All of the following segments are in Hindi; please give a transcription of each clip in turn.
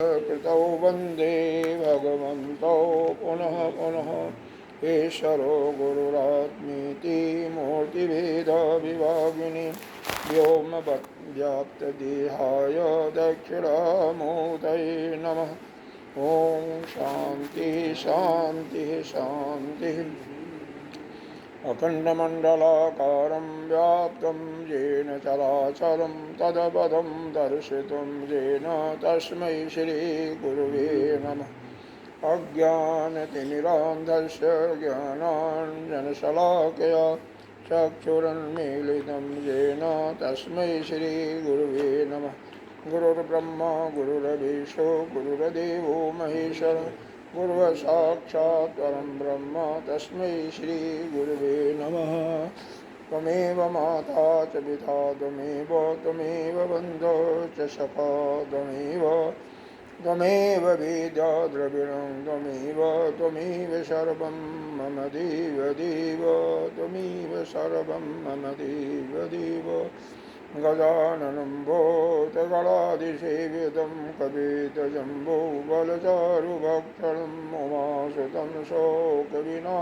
कृतौ वन्दे भगवन्तौ पुनः पुनः ईश्वरो गुरुरात्मेति मूर्तिभेदविभागिनि व्योमव्याप्तदेहाय दक्षिणामूर्तये नमः। ॐ शान्तिः शान्तिः शान्तिः। अखण्डमण्डलाकारं व्याप्तं येन चराचरं तदपदं दर्शितं येन तस्मै श्रीगुरुवे नमः। अज्ञानतिमिरान्धस्य ज्ञानाञ्जनशलाकया चक्षुरुन्मीलितं येन तस्मै श्रीगुरुवे नमः। गुरुर्ब्रह्मा गुरुर्विष्णु गुरुर्देवो महेश्वरः गुरुः साक्षात् परं ब्रह्म तस्मै श्री गुरुवे नमः। त्वमेव माता च पिता त्वमेव बन्धो च सखा त्वमेव विद्या द्रविणं त्वमेव सर्वं मम देव त्वमेव सर्वं मम देव। गजाननं भूतगणाधिसेवितं कपितजम्बो बलचारुभक्षणं उमासुतं शोकविनाशकारकं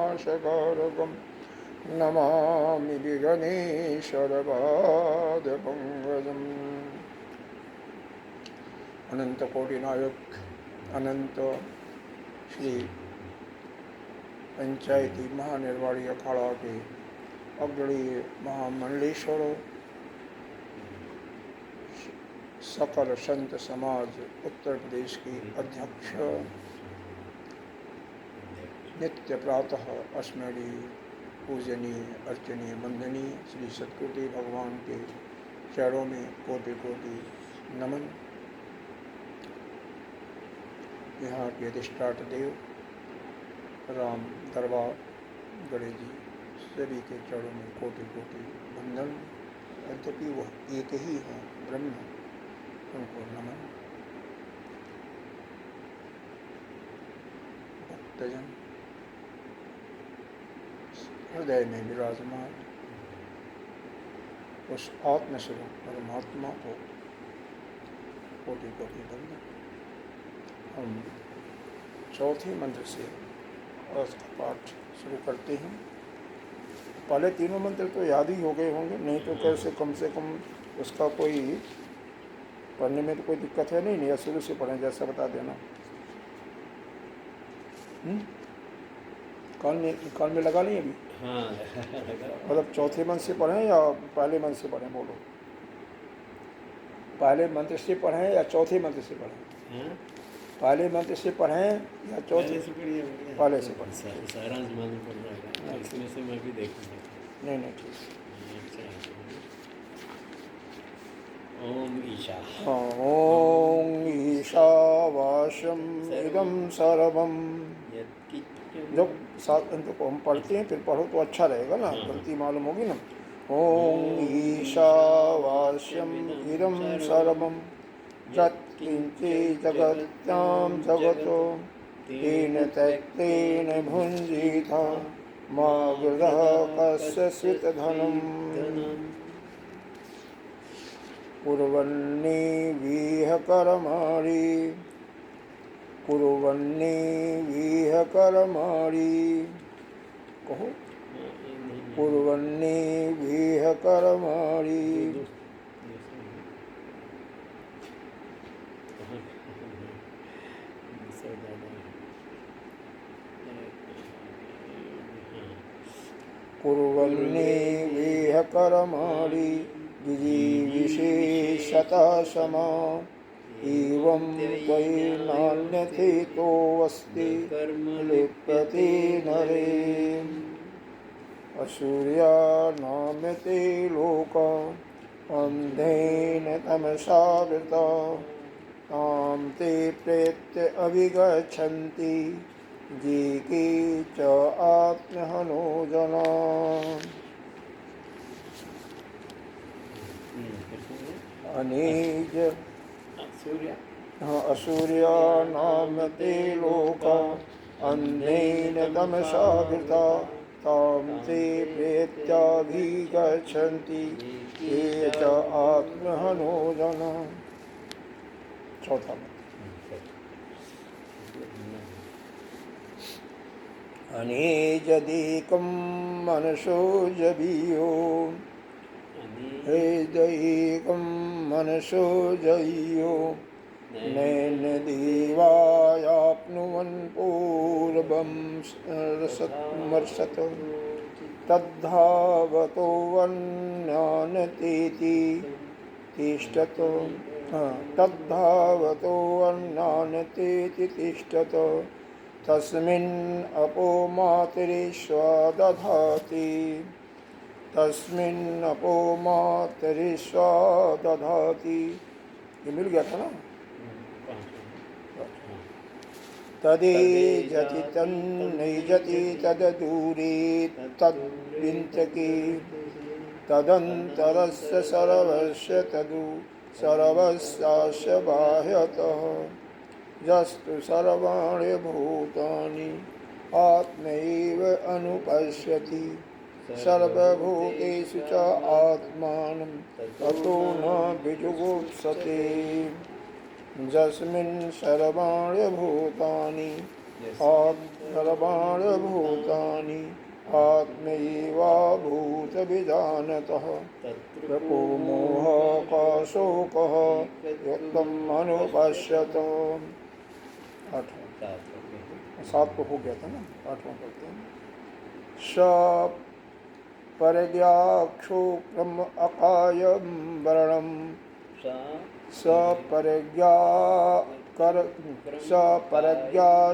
नमामि विघ्नेश्वरपादपङ्कजम्। अनंत कोटि नायक अनंत श्री पंचायती महानिर्वाणी अखाड़ा के अग्रणी महामंडलेश्वर सकल संत समाज उत्तर प्रदेश की अध्यक्ष नित्य प्रातः स्मरणीय पूजनीय अर्चनीय वंदनीय श्री सतगुरुदेव भगवान के चरणों में कोटि कोटि नमन। यहाँ के अधिष्ठाता देव राम दरबार गणेश जी सभी के चरणों में कोटि कोटि वंदन। यद्यपि वह एक ही है ब्रह्म, उनको नमन। भक्तजन हृदय में विराजमान उस आत्मस्वरूप परमात्मा को कोटि कोटि वंदन। हम चौथे मंत्र से उसका पाठ शुरू करते हैं। पहले तीनों मंत्र तो याद ही हो गए होंगे, नहीं तो कैसे कम से कम उसका कोई पढ़ने में तो कोई दिक्कत है नहीं, या शुरू से पढ़ें जैसा बता देना। कान में लगा नहीं अभी? हाँ मतलब चौथे मंत्र से पढ़ें या पहले मंत्र से पढ़ें? बोलो, पहले मंत्र से पढ़ें या चौथे मंत्र से पढ़ें? पहले मंत्र से पढ़ें या चौथे से पढ़िए? पहले से पढ़ें। सारांश मालूम पड़ जाएगा, इसमें से मैं भी देखूंगा। नहीं ठीक। ओम ईशा ओम ईशावास्यम इदं सर्वम। जब सात अंत को हम पढ़ते हैं फिर पढ़ो तो अच्छा रहेगा ना, गलती मालूम होगी ना। ओम ईशावास्यम इदं सर्वम यत्किञ्चित् जगत्यां जगतो तेन त्यक्तेन भुञ्जीथ मा गृहः कस्यचित् धनम्। कुर्वन्नेविह कर्माणि कहो कुर्वन्नेविह कर्माणि कुर्वन्नेविह कर्माणि विजिविषेशतः समा एवं त्वयि नान्यथेतोऽस्ति लिप्यते नरे। असूर्यानामते लोका अन्धेन तमसावृता तां ते प्रेत्य अभिगच्छन्ति ये के च आत्महनो जना। अनेज असूर्यानामते लोका अन्धेन तमसावृता तां ते प्रेत्याभिगच्छन्ति ये च आत्महनो जना। चौथा अनेजदेकं मनसो जवीयो हृदयेकं मनसो जवीयो नैन देवायाप्नुवन् पूर्वं रसत्मर्षत तद्धावतो वन्नानतेति तिष्ठत तद्धावतो वन्नानतेति तिष्ठत तस्मिन् अपो मातरिश्वा दधाति तस्मिन् अपो मातरिश्वा दधाति। ये मिल गया था ना। तदेजति तन्नैजति तददूरे तद्विन्तके तदन्तरस्य सर्वस्य तदु सर्वस्यास्य बाह्यतः यस्तु सर्वाणि भूतानि आत्मैव अनुपश्यति सर्वभूतेषु च आत्मानं ततो न विजुगुप्सते यस्मिन् सर्वाणि भूतानि आत्मैवाभूतविजानतः ततो मोहकाशोकः युक्तम् अनुपश्यत। सात को हो गया था ना, आठवां करते हैं। स परज्ञाक्षुक्रम अकायं वर्णं सपरज्ञा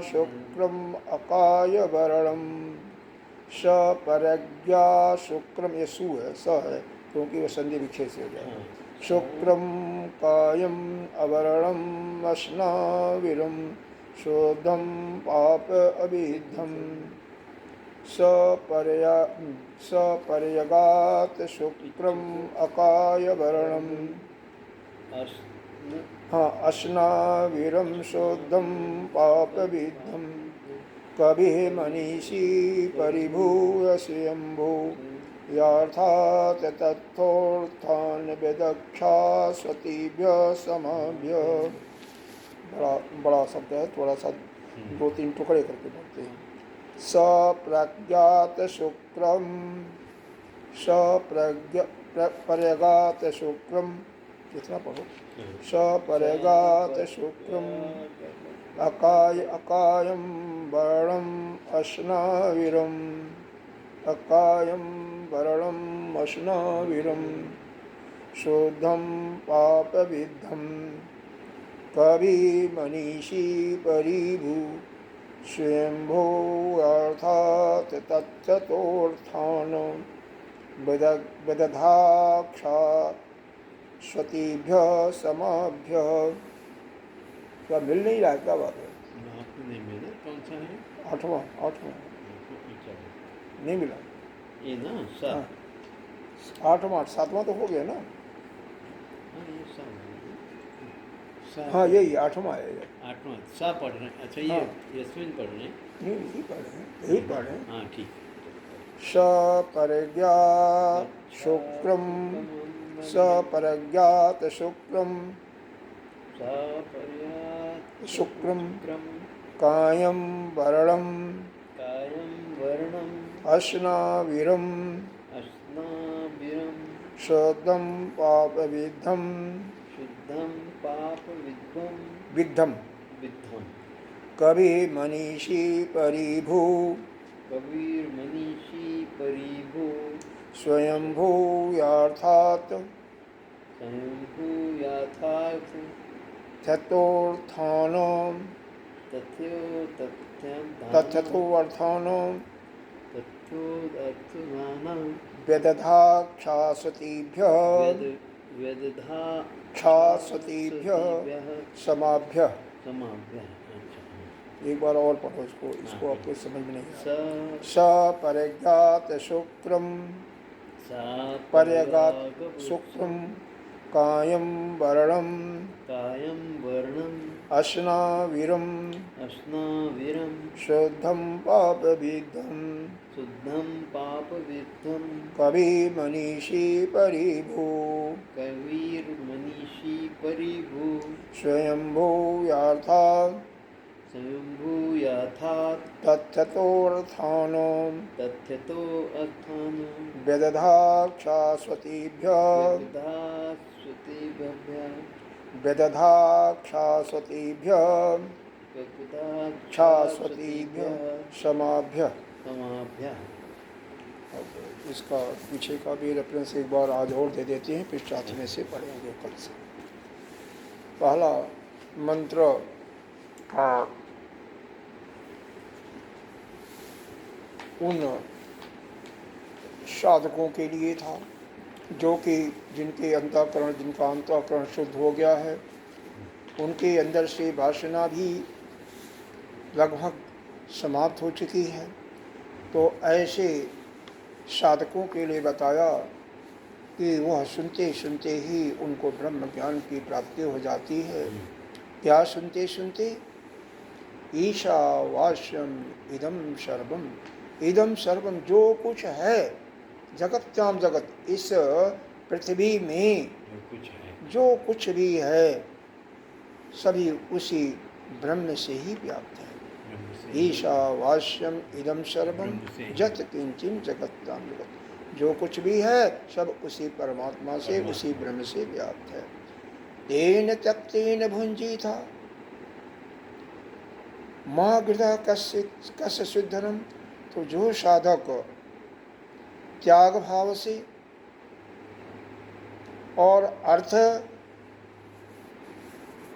शुक्रम अकाय वर्णम सपरज्ञा शुक्रम, ये सु है, स है क्योंकि वह संधि विक्षेप से हो जाए। शुक्रम कायम अवर्णम अश्नाविरम शोधम पाप अभिधम सपर्यगात शुक्रम अकाय वर्णम अश्नाविरम शोद्धम पापविद्धम कभिः मनीषी परिभूय स्वयंभू यार्थात् तथोर्थान् विदक्षा स्वतीभ्य समाभ्य। बड़ा शब्द है, थोड़ा सा दो तीन टुकड़े करके बोलते हैं। सप्रज्ञात शुक्रम सपर्यगात शुक्रम, कितना पढ़ो, सपर्यगात शुक्रम अकायं वर्णम् अश्नाविरम् अकायं वर्णम् अश्नाविरम् शोद्धं पापविद्धं कवि मनीषी परिभू स्वयंभू अर्थात् तत्ततोर्थान् विदधाक्षा स्वतीभ्य समाभ्य। क्या मिल नहीं रहा, क्या बात है? नहीं मिला, कौन सा है? आठवां नहीं मिला ये ना, आठवां, सातवां तो हो गया ना। हाँ यही आठवां है। आठवां सा पढ़ रहे हैं। अच्छा ये यशविन पढ़ रहे हैं? नहीं पढ़ रहे हैं, यही पढ़ रहे हैं। हाँ ठीक। सपर्यगात शुक्रम सपर्यगात शुक्रम कायं वर्णम् अश्नाविरम् शुद्धं पापविद्धं विद्धं कविः मनीषी परिभू स्वयंभू यार्थात् तथोर्थानां व्यदधाक्षासतीभ्य समाभ्य। एक बार और पढ़ो इसको आपको समझ में नहीं आया। सपर्यगात शुक्रम पर्यगात शुक्रम कायं वर्णम् अश्नाविरम् शुद्धं पापविद्धं कविः मनीषी परिभू स्वयंभू यार्थात् स्वयंभूयाथात् तथ्यतोऽर्थानो तथ्यतो अर्थानो व्यदधाक्षास्वतीभ्यः व्यगधाश्रुतिभ्यः व्यदधाक्षास्वतीभ्यः क्षास्वतीभ्यः व्यगधाश्रुतिभ्यः क्षमाभ्यः। समाभ्यः। अब इसका पीछे का भी रेफरेंस एक बार आज और दे देते हैं, फिर साथ में से पढ़ेंगे कल से। पहला मंत्र का उन साधकों के लिए था जो कि जिनके अंतःकरण जिनका अंतःकरण शुद्ध हो गया है, उनके अंदर से वासना भी लगभग समाप्त हो चुकी है। तो ऐसे साधकों के लिए बताया कि वह सुनते सुनते ही उनको ब्रह्म ज्ञान की प्राप्ति हो जाती है। क्या सुनते सुनते? ईशावास्यम इदम सर्वम, इदम सर्वम, जो कुछ है जगत्याम जगत, इस पृथ्वी में जो कुछ भी है सभी उसी ब्रह्म से ही व्याप्त है। ईशावास्यम इदम सर्वम जत किंचिन जगत्याम जगत, जो कुछ भी है सब उसी परमात्मा से उसी ब्रह्म से व्याप्त है। तेन त्यक्तेन भुंजी था माँ गृह कस्य सिद्धनम, तो जो साधक त्याग भाव से और अर्थ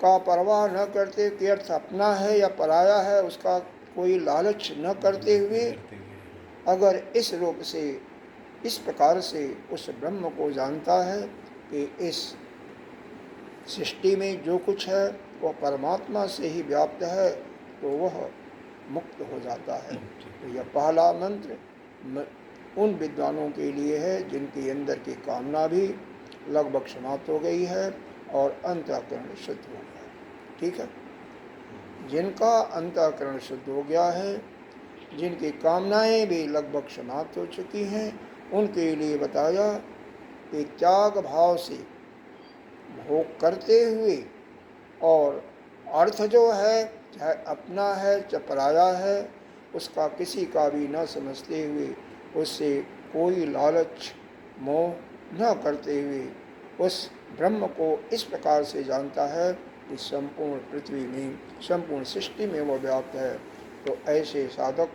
का परवाह न करते कि अर्थ अपना है या पराया है उसका कोई लालच न करते हुए अगर इस रूप से इस प्रकार से उस ब्रह्म को जानता है कि इस सृष्टि में जो कुछ है वह परमात्मा से ही व्याप्त है, तो वह मुक्त हो जाता है। तो यह पहला मंत्र उन विद्वानों के लिए है जिनके अंदर की कामना भी लगभग समाप्त हो गई है और अंतःकरण शुद्ध हो गया। ठीक है, जिनका अंतःकरण शुद्ध हो गया है, जिनकी कामनाएं भी लगभग समाप्त हो चुकी हैं, उनके लिए बताया कि त्याग भाव से भोग करते हुए और अर्थ जो है चाहे अपना है चाहे पराया है उसका किसी का भी न समझते हुए, उससे कोई लालच मोह न करते हुए उस ब्रह्म को इस प्रकार से जानता है कि संपूर्ण पृथ्वी में संपूर्ण सृष्टि में वह व्याप्त है, तो ऐसे साधक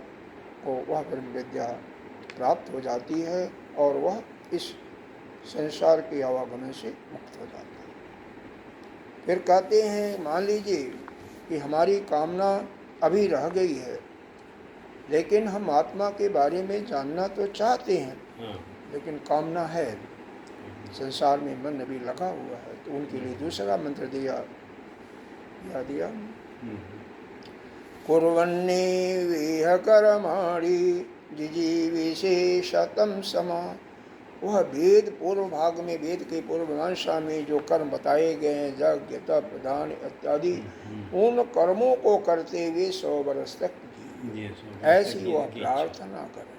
को वह ब्रह्म विद्या प्राप्त हो जाती है और वह इस संसार के आवागमन से मुक्त हो जाता है। फिर कहते हैं मान लीजिए कि हमारी कामना अभी रह गई है, लेकिन हम आत्मा के बारे में जानना तो चाहते हैं, लेकिन कामना है, संसार में मन अभी लगा हुआ है, तो उनके लिए दूसरा मंत्र दिया, क्या दिया? कुर्वन्ने वेह कर्माणि जिजीविषेशतम समा, वह वेद पूर्व भाग में, वेद के पूर्वमांसा में जो कर्म बताए गए हैं, यज्ञ तप दान इत्यादि, उन कर्मों को करते हुए 100 वर्ष तक ऐसी वह प्रार्थना करें,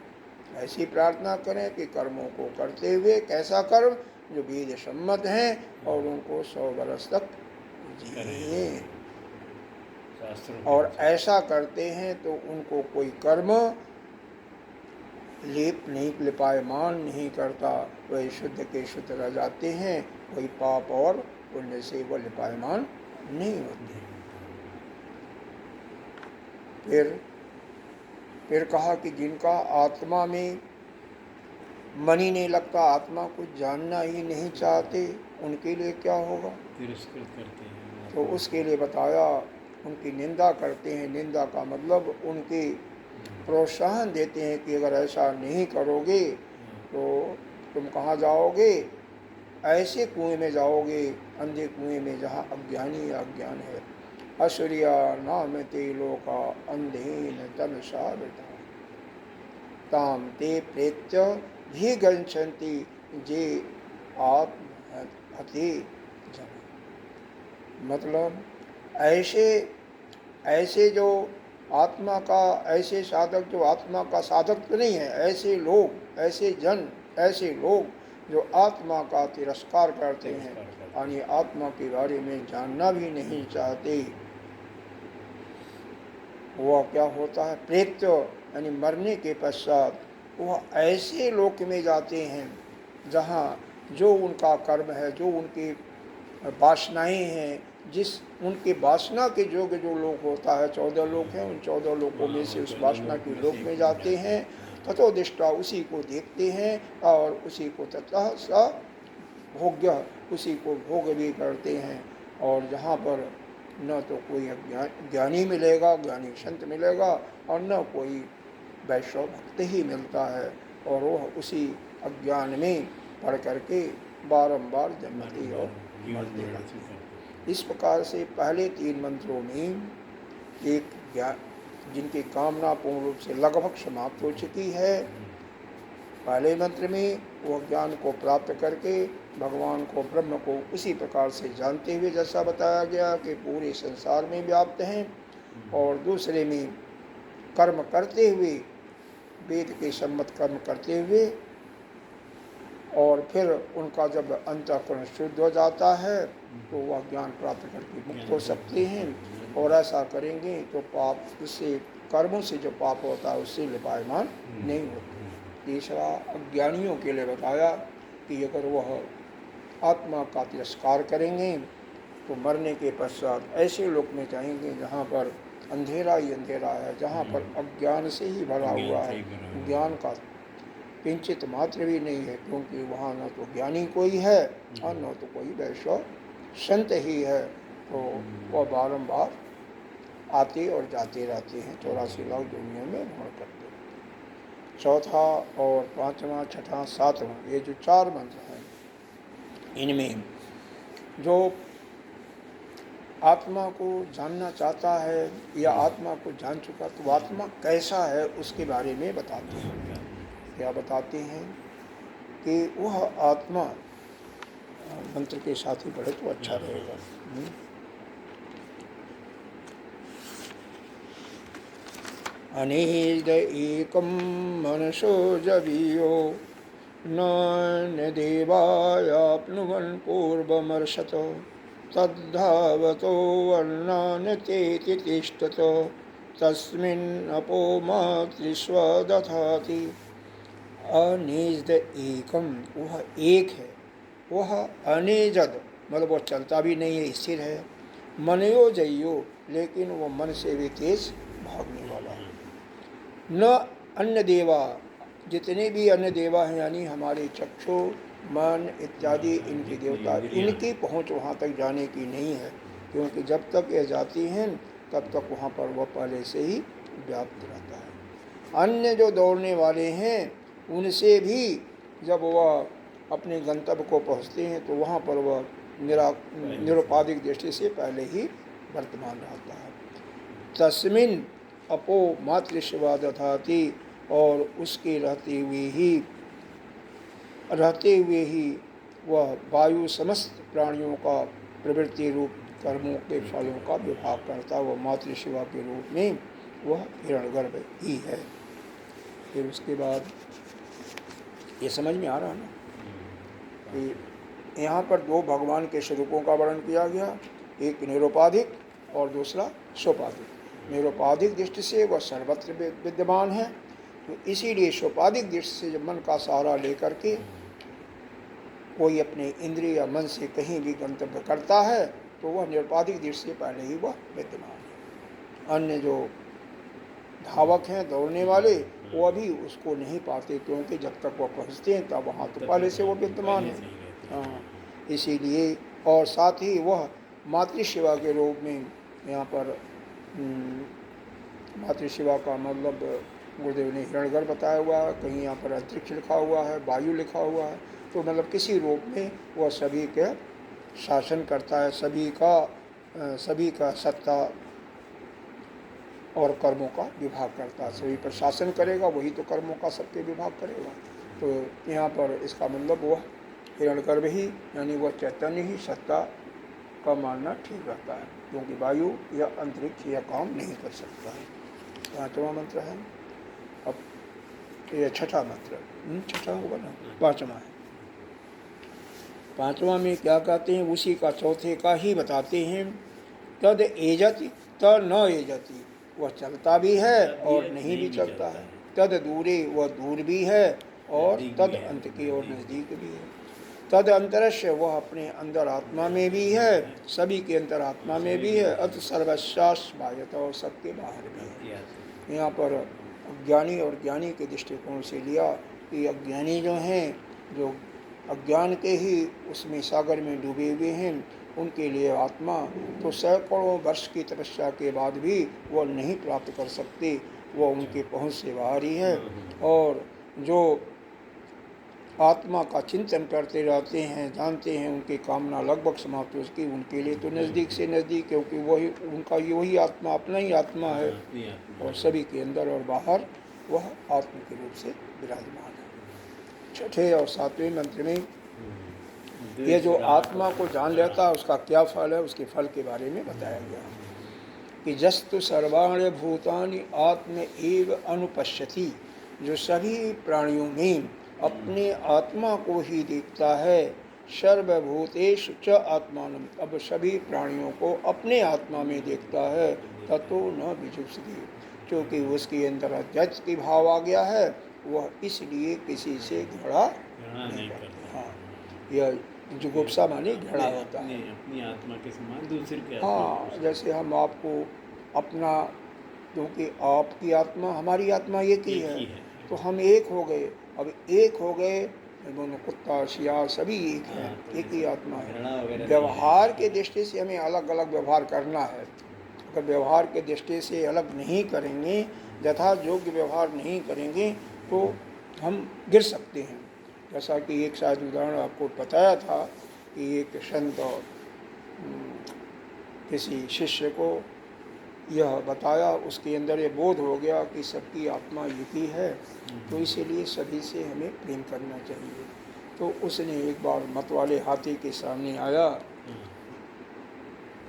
ऐसी प्रार्थना करें कि कर्मों को करते हुए, कैसा कर्म जो वेद सम्मत हैं और उनको 100 वर्ष तक जिए। और ऐसा करते हैं तो उनको कोई कर्म लेप नहीं, लिपायमान नहीं करता, वही शुद्ध के शुद्ध रह जाते हैं, कोई पाप और पुण्य से वो लिपायमान नहीं होते। फिर कहा कि जिनका आत्मा में मन ही नहीं लगता, आत्मा को जानना ही नहीं चाहते, उनके लिए क्या होगा? तिरस्कृत करते हैं, तो उसके लिए बताया उनकी निंदा करते हैं। निंदा का मतलब उनके प्रोत्साहन देते हैं कि अगर ऐसा नहीं करोगे तो तुम कहाँ जाओगे? ऐसे कुएं में जाओगे, अंधे कुएं में जहाँ अज्ञानी अज्ञान है। असुरिया नाम ते लोका अंधेन तमसा वृता ताम ते प्रेत्य भी गच्छन्ति जे आत्महते जन। मतलब ऐसे जो आत्मा का, ऐसे साधक जो आत्मा का साधक तो नहीं है, ऐसे लोग, ऐसे जन, ऐसे लोग जो आत्मा का तिरस्कार करते हैं, यानी आत्मा के बारे में जानना भी नहीं चाहते, वह क्या होता है, प्रेत यानी मरने के पश्चात वह ऐसे लोक में जाते हैं जहाँ जो उनका कर्म है, जो उनकी वासनाएं हैं, जिस उनके वासना के योग्य जो लोक होता है, 14 लोक हैं, उन 14 लोकों में से उस वासना के लोक में जाते हैं। तथोदिष्टा उसी को देखते हैं और उसी को ततः स भोग्य, उसी को भोग भी करते हैं। और जहाँ पर न तो कोई ज्ञानी मिलेगा, ज्ञानी संत मिलेगा, और न कोई वैष्णव भक्त ही मिलता है, और वह उसी अज्ञान में पढ़ करके बारंबार जन्मते और मरते रहते हैं। इस प्रकार से पहले 3 मंत्रों में एक ज्ञान जिनकी कामना पूर्ण रूप से लगभग समाप्त हो चुकी है, पहले मंत्र में वह ज्ञान को प्राप्त करके भगवान को, ब्रह्म को उसी प्रकार से जानते हुए, जैसा बताया गया कि पूरे संसार में व्याप्त हैं, और दूसरे में कर्म करते हुए, वेद के सम्मत कर्म करते हुए, और फिर उनका जब अंतःकरण शुद्ध हो जाता है तो वह ज्ञान प्राप्त करके मुक्त हो सकते हैं। और ऐसा करेंगे तो पाप, उससे कर्मों से जो पाप होता है उससे लिपायमान नहीं होते। तीसरा, अज्ञानियों के लिए बताया कि अगर वह आत्मा का तिरस्कार करेंगे तो मरने के पश्चात ऐसे लोक में जाएंगे जहाँ पर अंधेरा ही अंधेरा है, जहाँ पर अज्ञान से ही भरा हुआ है, ज्ञान का किंचित मात्र भी नहीं है, क्योंकि वहाँ न तो ज्ञानी कोई है और न तो कोई वैष्णव संत ही है। तो वह बारंबार आते और जाते रहते हैं, 84 लाख दुनिया में भ्रमण करते हैं। चौथा और 5वां, 6ठा, 7वां, ये जो 4 मंत्र हैं, इनमें जो आत्मा को जानना चाहता है या आत्मा को जान चुका, तो आत्मा कैसा है उसके बारे में बताते हैं। क्या बताते हैं कि वह आत्मा, मंत्र के साथ ही पढ़े तो अच्छा रहेगा। अनेद एकम मनसो जवीयो न देवायाप्नुवन् पूर्वमर्षत तद्धावतो वर्णान् तेति तिष्ठत तस्मिन् अपो मातृस्वदधाति। अनेजद एकम, वह एक है, वह अनेजद मतलब वह चलता भी नहीं है, स्थिर है। मनयो जइयो, लेकिन वह मन से भी तेज भागने वाला है। न अन्य देवा, जितने भी अन्य देवा हैं यानी हमारे चक्षु, मन इत्यादि इनके देवता, इनकी पहुँच वहाँ तक जाने की नहीं है, क्योंकि जब तक यह जाती हैं तब तक वहाँ पर वह पहले से ही व्याप्त रहता है। अन्य जो दौड़ने वाले हैं उनसे भी जब वह अपने गंतव्य को पहुँचते हैं तो वहाँ पर वह निरुपाधिक दृष्टि से पहले ही वर्तमान रहता है। तस्मिन् अपो मातृशिवा दधाति, और उसके रहते हुए ही वह वायु समस्त प्राणियों का प्रवृत्ति रूप कर्मों के फलों का विभाग करता, वह मातृशिवा के रूप में वह हिरण्यगर्भ ही है। फिर उसके बाद ये समझ में आ रहा ना कि यहाँ पर 2 भगवान के स्वरूपों का वर्णन किया गया, एक निरुपाधिक और दूसरा सोपाधिक। निरुपाधिक दृष्टि से वह सर्वत्र विद्यमान है, तो इसीलिए सोपाधिक दृष्टि से जब मन का सहारा लेकर के कोई अपने इंद्रिय या मन से कहीं भी गंतव्य करता है तो वह निरुपाधिक दृष्टि से पहले ही वह विद्यमान है। अन्य जो धावक हैं, दौड़ने वाले, वो अभी उसको नहीं पाते, क्योंकि जब तक वह पहुँचते हैं तब वहाँ तो पहले से वो विद्यमान है। हाँ, इसीलिए, और साथ ही वह मातृशिवा के रूप में यहाँ पर मातृशिवा का मतलब गुरुदेव ने हिरण्यगर्भ बताया हुआ है, कहीं यहाँ पर अंतरिक्ष लिखा हुआ है, वायु लिखा हुआ है, तो मतलब किसी रूप में वह सभी के शासन करता है, सभी का सत्ता और कर्मों का विभाग करता है। सभी पर शासन करेगा, वही तो कर्मों का सबके विभाग करेगा। तो यहाँ पर इसका मतलब वह हिरण्यगर्भ ही यानी वह चैतन्य ही सत्ता का मानना ठीक रहता है, क्योंकि वायु या अंतरिक्ष यह काम नहीं कर सकता है। 5वां मंत्र है, अब यह 6ठा मंत्र, 6ठा होगा ना, 5वां है। 5वां में क्या कहते हैं, उसी का चौथे का ही बताते हैं। तद एजति त न एजति, वह चलता भी है और नहीं भी चलता है। तद दूरे वह दूर भी है और तद अंत की ओर नज़दीक भी है। तद अंतरस्य वह अपने अंदर आत्मा में भी है, सभी के अंतर आत्मा में भी है, अत सर्वशास बाह्यत और सबके बाहर भी है। यहाँ पर अज्ञानी और ज्ञानी के दृष्टिकोण से लिया कि अज्ञानी जो हैं, जो अज्ञान के ही उसमें सागर में डूबे हुए हैं, उनके लिए आत्मा तो सैकड़ों वर्ष की तपस्या के बाद भी वो नहीं प्राप्त कर सकते, वो उनके पहुँच से बाहर ही है। और जो आत्मा का चिंतन करते रहते हैं, जानते हैं उनकी कामना लगभग समाप्त हो सकी, उनके लिए तो नज़दीक से नज़दीक, क्योंकि वही उनका वही आत्मा अपना ही आत्मा है और सभी के अंदर और बाहर वह आत्मा के रूप से विराजमान है। छठे और सातवें मंत्र में ये जो आत्मा को जान लेता है उसका क्या फल है, उसके फल के बारे में बताया गया कि जस्तु सर्वाणि भूतानि आत्म एव अनुपश्यति, जो सभी प्राणियों में अपने आत्मा को ही देखता है, सर्वभूतेषु च आत्मानं, अब सभी प्राणियों को अपने आत्मा में देखता है, ततो न विजुषति, क्योंकि उसके अंदर अद्वैत की भाव आ गया है, वह इसलिए किसी से घृणा नहीं करता। हाँ, यह जुगुप्सा माने घृणा होता है अपनी आत्मा के समान दूसरे के। हाँ, जैसे हम आपको अपना, क्योंकि आपकी आत्मा हमारी आत्मा एक ही है, तो हम एक हो गए। अब एक हो गए, दोनों कुत्ता शियार सभी एक है, एक ही आत्मा है। व्यवहार के दृष्टि से हमें अलग अलग व्यवहार करना है। अगर व्यवहार के दृष्टि से अलग नहीं करेंगे, यथा योग्य व्यवहार नहीं करेंगे, तो हम गिर सकते हैं। जैसा कि एक शायद उदाहरण आपको बताया था कि एक संत किसी शिष्य को यह बताया, उसके अंदर ये बोध हो गया कि सबकी आत्मा एक ही है, तो इसीलिए सभी से हमें प्रेम करना चाहिए। तो उसने एक बार मत वाले हाथी के सामने आया,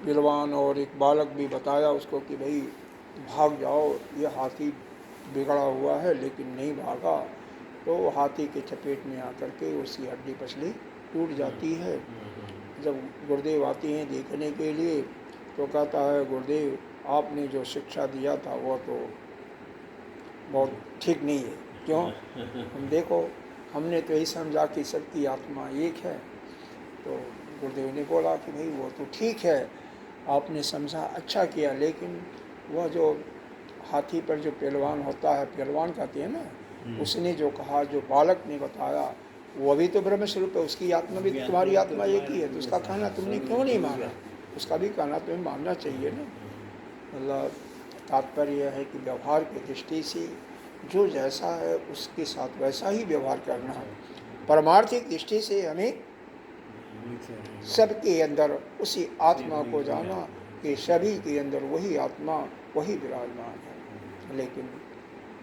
विद्वान और एक बालक भी बताया उसको कि भाई भाग जाओ, यह हाथी बिगड़ा हुआ है, लेकिन नहीं भागा तो हाथी के चपेट में आकर के उसकी हड्डी पसली टूट जाती है। जब गुरुदेव आते हैं देखने के लिए तो कहता है, गुरुदेव आपने जो शिक्षा दिया था वो तो बहुत ठीक नहीं है। क्यों? हम देखो, हमने तो यही समझा कि सबकी आत्मा एक है। तो गुरुदेव ने बोला कि भाई वो तो ठीक है, आपने समझा, अच्छा किया, लेकिन वह जो हाथी पर जो पहलवान होता है, पहलवान कहते हैं ना, उसने जो कहा, जो बालक ने बताया, वो भी तो ब्रह्म स्वरूप है, उसकी आत्मा भी तुम्हारी आत्मा एक ही है, तो उसका कहना तुमने क्यों नहीं माना? उसका भी कहना तुम्हें मानना चाहिए ना। मतलब तात्पर्य यह है कि व्यवहार की दृष्टि से जो जैसा है उसके साथ वैसा ही व्यवहार करना है। परमार्थिक दृष्टि से हमें सबके अंदर उसी आत्मा को जाना कि सभी के अंदर वही आत्मा, वही विराजमान है। लेकिन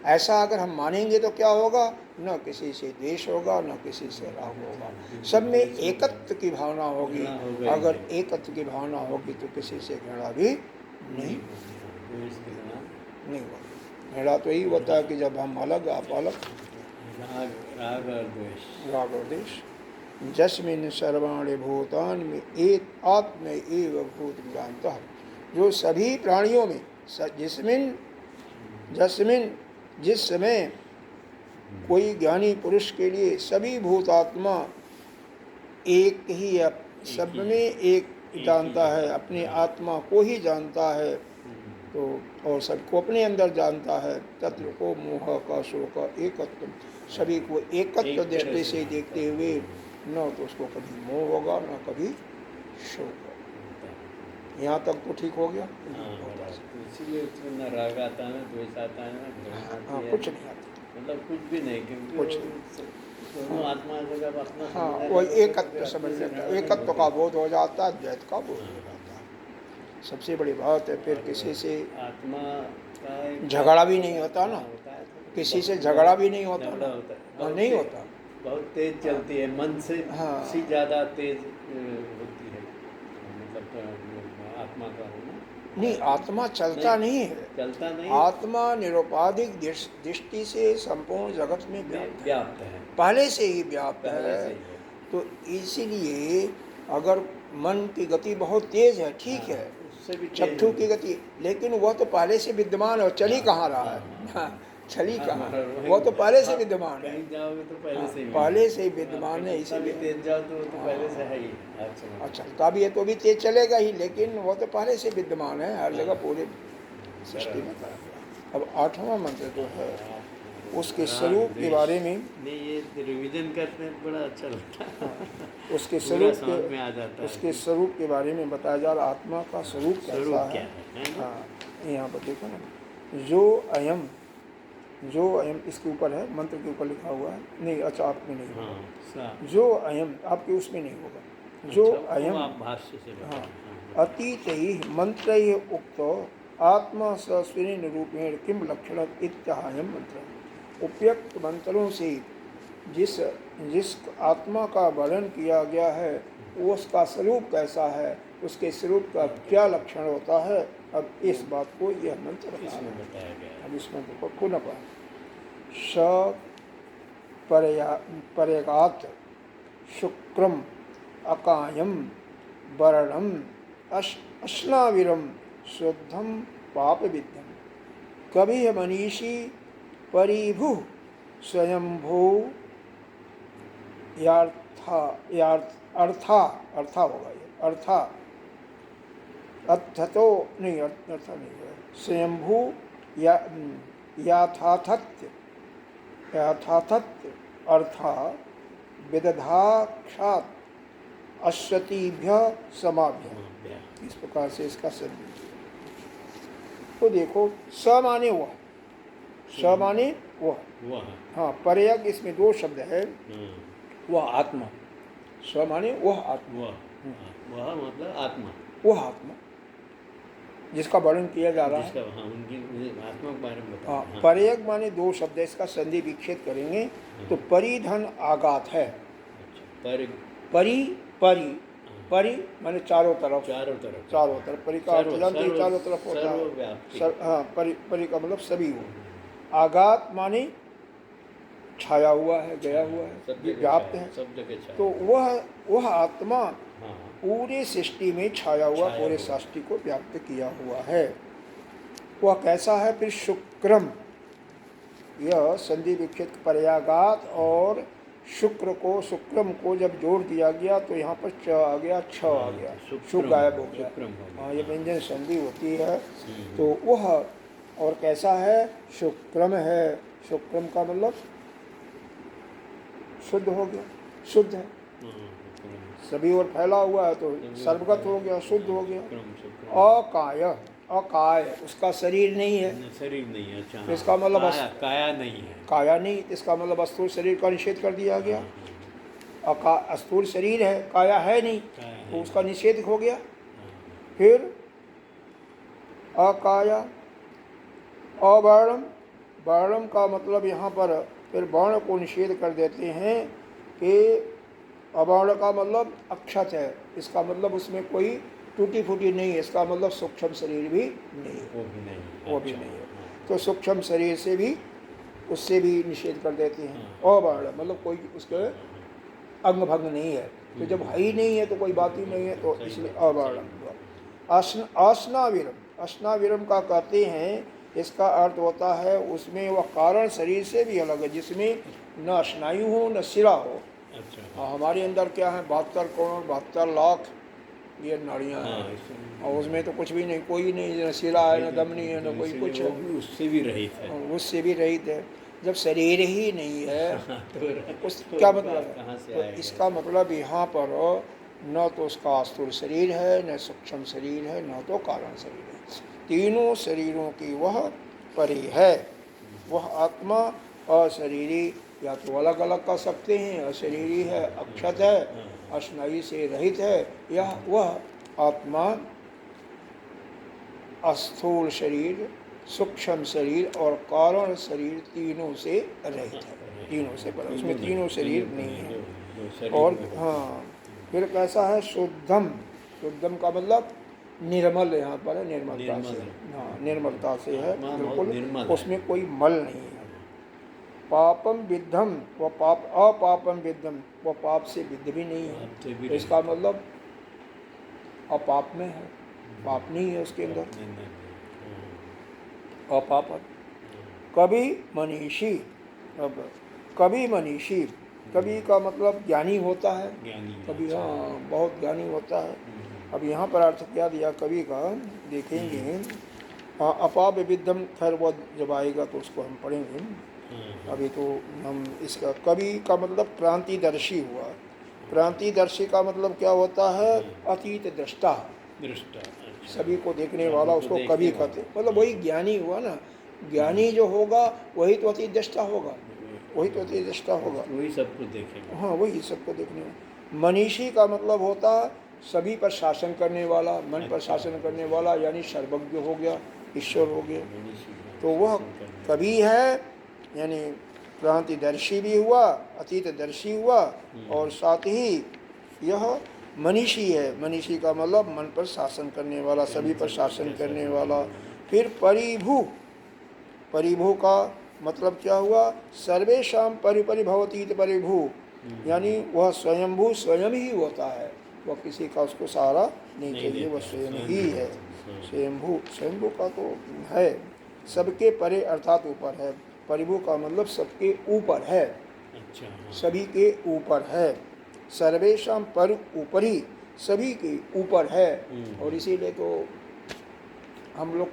ऐसा अगर हम मानेंगे तो क्या होगा? न किसी से द्वेष होगा, न किसी से राग होगा, सब में एकत्व की भावना होगी। अगर एकत्व की भावना होगी तो किसी से घृणा भी नहीं होगी। घृणा तो यही होता है कि जब हम अलग, आप अलग, राग और द्वेष। जस्मिन् सर्वाणि भूतानि में एक आत्म एव भूत विदान्तः, जो सभी प्राणियों में, जस्मिन् जिस समय कोई ज्ञानी पुरुष के लिए सभी भूतात्मा एक ही है, सब में एक जानता है, अपनी आत्मा को ही जानता है, तो और सबको अपने अंदर जानता है। तत्र को मोह का शोक एकत्व, सभी को एकत्व दृष्टि से देखते हुए न तो उसको कभी मोह होगा न कभी शोक होगा। यहाँ तक तो ठीक हो गया। इसीलिए उसमें न राग आता है, न द्वेष आता है, न घृणा आती है। कुछ नहीं आता, मतलब कुछ भी नहीं, क्योंकि कुछ दोनों आत्मा से जब अपना हाँ, वो एकत्व समझ लेता है, एकत्व का बोध हो जाता है, द्वैत का बोध हो जाता है। सबसे बड़ी बात है। फिर किसी से आत्मा का झगड़ा भी नहीं होता ना, किसी से झगड़ा भी नहीं होता ना, नहीं होता, बहुत तेज चलती है, मन से सी ज़्यादा तेज होती है, मतलब आत्मा का होना। नहीं, आत्मा चलता नहीं है, चलता नहीं, आत्मा निरुपाधिक दृष्टि से संपूर्ण जगत में व्याप्त है, पहले से ही व्याप्त है। तो इसीलिए अगर मन की गति बहुत तेज है, ठीक है, उससे भी तेज चक्षु की गति, लेकिन वह तो पहले से विद्यमान है, चल ही कहाँ रहा है, चल ही कहाँ, वो तो पहले से विद्यमान है, कहीं जाओगे तो पहले से ही पहले से ही विद्यमान है, जितना भी इसीलिए तेज जाओ तो वो तो पहले से है ही। अच्छा चलता भी है तो भी तेज चलेगा ही, लेकिन वो तो पहले से विद्यमान है हर जगह पूरे सृष्टि में। अब 8वां मंत्र जो है उसके स्वरूप के बारे में, नहीं ये रिवीजन करते हैं बड़ा अच्छा लगता है। उसके पूरा स्वरूप समझ में आ जाता के, है उसके स्वरूप के बारे में बताया जा रहा, आत्मा का स्वरूप कैसा क्या है। है ना? हाँ यहाँ पर देखो ना, जो अयम इसके ऊपर है, मंत्र के ऊपर लिखा हुआ है, नहीं अच्छा आप में नहीं होगा, हाँ, जो अयम आपके उसमें नहीं होगा, जो अच्छा, अयम, आप भाष्य से हाँ बताएं। अतीत ही मंत्र उक्तो आत्मा सस्विन रूपेण किम लक्षण इत्याहम मंत्र। उपयुक्त मंत्रों से जिस जिस आत्मा का वर्णन किया गया है वो उसका स्वरूप कैसा है, उसके स्वरूप का क्या लक्षण होता है, अब इस बात को यह मंत्र इसमें बताया गया है। अब इस मंत्र को पुनः पढ़ें। स पर्यगात शुक्रम अकायम वर्णम अश्नाविरम शुद्धम पाप विद्यम कभी मनीषी परिभु स्वयंभू अर्था होगा ये, अर्थतो नहीं, अर्था नहीं है, स्वयंभू याथाथत्य अर्था विदधाक्षात अश्वतीभ्य समाभ्य, इस प्रकार से इसका संधि। तो देखो स माने वह, स माने वह, हाँ पर्यग इसमें दो शब्द है, वह आत्मा, स माने वह आत्मा, वह मतलब आत्मा, वह आत्मा जिसका वर्णन किया जा रहा है, हाँ, उनकी आत्मा के बारे में बताया। हाँ पर्यग माने दो शब्द है, इसका संधि विच्छेद करेंगे तो परिधन आघात है। परि माने चारों तरफ, परि का अर्थ जानते हैं, चारों तरफ होता है, हाँ परि का मतलब सभी हो, आघात माने छाया हुआ है, गया हुआ है, व्याप्त है, तो वह आत्मा पूरे सृष्टि में छाया हुआ, पूरे सृष्टि को व्याप्त किया हुआ है। वह कैसा है फिर, शुक्रम, यह संधि विक्षेप पर्यागात और शुक्रम को जब जोड़ दिया गया तो यहाँ पर च आ गया, छ आ गया, शुक गायब हो गया, हाँ ये व्यंजन संधि होती है। तो वह और कैसा है, शुक्रम है, शुक्रम का मतलब शुद्ध हो गया, शुद्ध है, सभी ओर फैला हुआ है तो सर्वगत हो गया, शुद्ध हो गया। अकाय उसका शरीर नहीं है, शरीर नहीं है, अच्छा, तो इसका मतलब काया नहीं है, काया नहीं, इसका मतलब स्थूल शरीर का निषेध कर दिया गया। स्थूल शरीर है, काया है नहीं, तो उसका निषेध हो गया। फिर अकाया, अवर्णम, वर्णम का मतलब यहाँ पर फिर वर्ण को निषेध कर देते हैं कि अवर्ण का मतलब अक्षत है, इसका मतलब उसमें कोई टूटी फूटी नहीं है, इसका मतलब सूक्ष्म शरीर भी नहीं, वो भी नहीं है, तो सूक्ष्म शरीर से भी, उससे भी निषेध कर देते हैं। अवर्ण मतलब कोई उसके अंग भंग नहीं है, तो जब है ही नहीं है तो कोई बात ही नहीं है, तो इसलिए अवर्ण। अश्नाविरम का कहते हैं, इसका अर्थ होता है उसमें वह कारण शरीर से भी अलग है, जिसमें न स्नायु हो न सिरा हो। हमारे अंदर क्या है, 72 करोड़ 72 लाख ये नाड़ियाँ हैं, और उसमें तो कुछ भी नहीं, कोई नहीं, न सिरा है न दम नहीं है न कोई कुछ है, उससे भी रहित है, उससे भी रहित है। जब शरीर ही नहीं है तो उस क्या मतलब है, तो इसका मतलब यहाँ पर न तो उसका स्थूल शरीर है, न सूक्ष्म शरीर है, न तो कारण शरीर है, तीनों शरीरों की वह परि है। वह आत्मा अशरीरी, या तो अलग अलग कर सकते हैं, अशरीरी है, अक्षत है, अश्नायी से रहित है, या वह आत्मा स्थूल शरीर, सूक्ष्म शरीर और कारण शरीर तीनों से रहित है, तीनों से पर, उसमें तीनों शरीर नहीं है। और हाँ फिर कैसा है, शुद्धम, शुद्धम का मतलब निर्मल, यहाँ पर है निर्मलता से, हाँ निर्मलता से है, बिल्कुल उसमें कोई मल नहीं है। पापम विद्धम, वह पाप, अपापम विद्धम, वह पाप से विद्ध भी नहीं है, तो इसका मतलब अपाप में है, पाप नहीं है उसके अंदर, नहीं, अपापद। कवि मनीषी, अब कवि मनीषी, कवि का मतलब ज्ञानी होता है, ज्ञानी, कवि अच्छा। हाँ बहुत ज्ञानी होता है। अब यहाँ पर अर्थ क्या दिया कवि का देखेंगे। अपाप विद्धम, खैर वो जब आएगा तो उसको हम पढ़ेंगे। अभी तो हम इसका कवि का मतलब क्रांतिदर्शी हुआ। क्रांतिदर्शी का मतलब क्या होता है? अतीत दृष्टा, दृष्टा, अच्छा। सभी को देखने वाला उसको देखने कवि वाला। कहते, मतलब वही ज्ञानी हुआ ना। ज्ञानी जो होगा वही तो अतीत दृष्टा होगा, वही तो अतीत दृष्टा होगा, वही सब कुछ देखेगा। हाँ वही सबको देखने वाला। मनीषी का मतलब होता सभी पर शासन करने वाला, मन पर शासन करने वाला, यानी सर्वज्ञ हो गया, ईश्वर हो गया। तो वह कवि है, यानी क्रांतिदर्शी भी हुआ, अतीतदर्शी हुआ, और साथ ही यह मनीषी है। मनीषी का मतलब मन पर शासन करने वाला, सभी पर शासन करने वाला। फिर परिभू, परिभू का मतलब क्या हुआ? सर्वेषां परिपरि भवति इति परिभू, यानी वह स्वयंभू स्वयं ही होता है, वह किसी का उसको सहारा नहीं चाहिए, वह स्वयं ही है। स्वयंभू, स्वयंभू का तो है, सबके परे अर्थात ऊपर है। परिभू का मतलब सबके ऊपर है, अच्छा, सभी के ऊपर है। सर्वेषां पर ऊपरी, सभी के ऊपर है। और इसीलिए तो हम लोग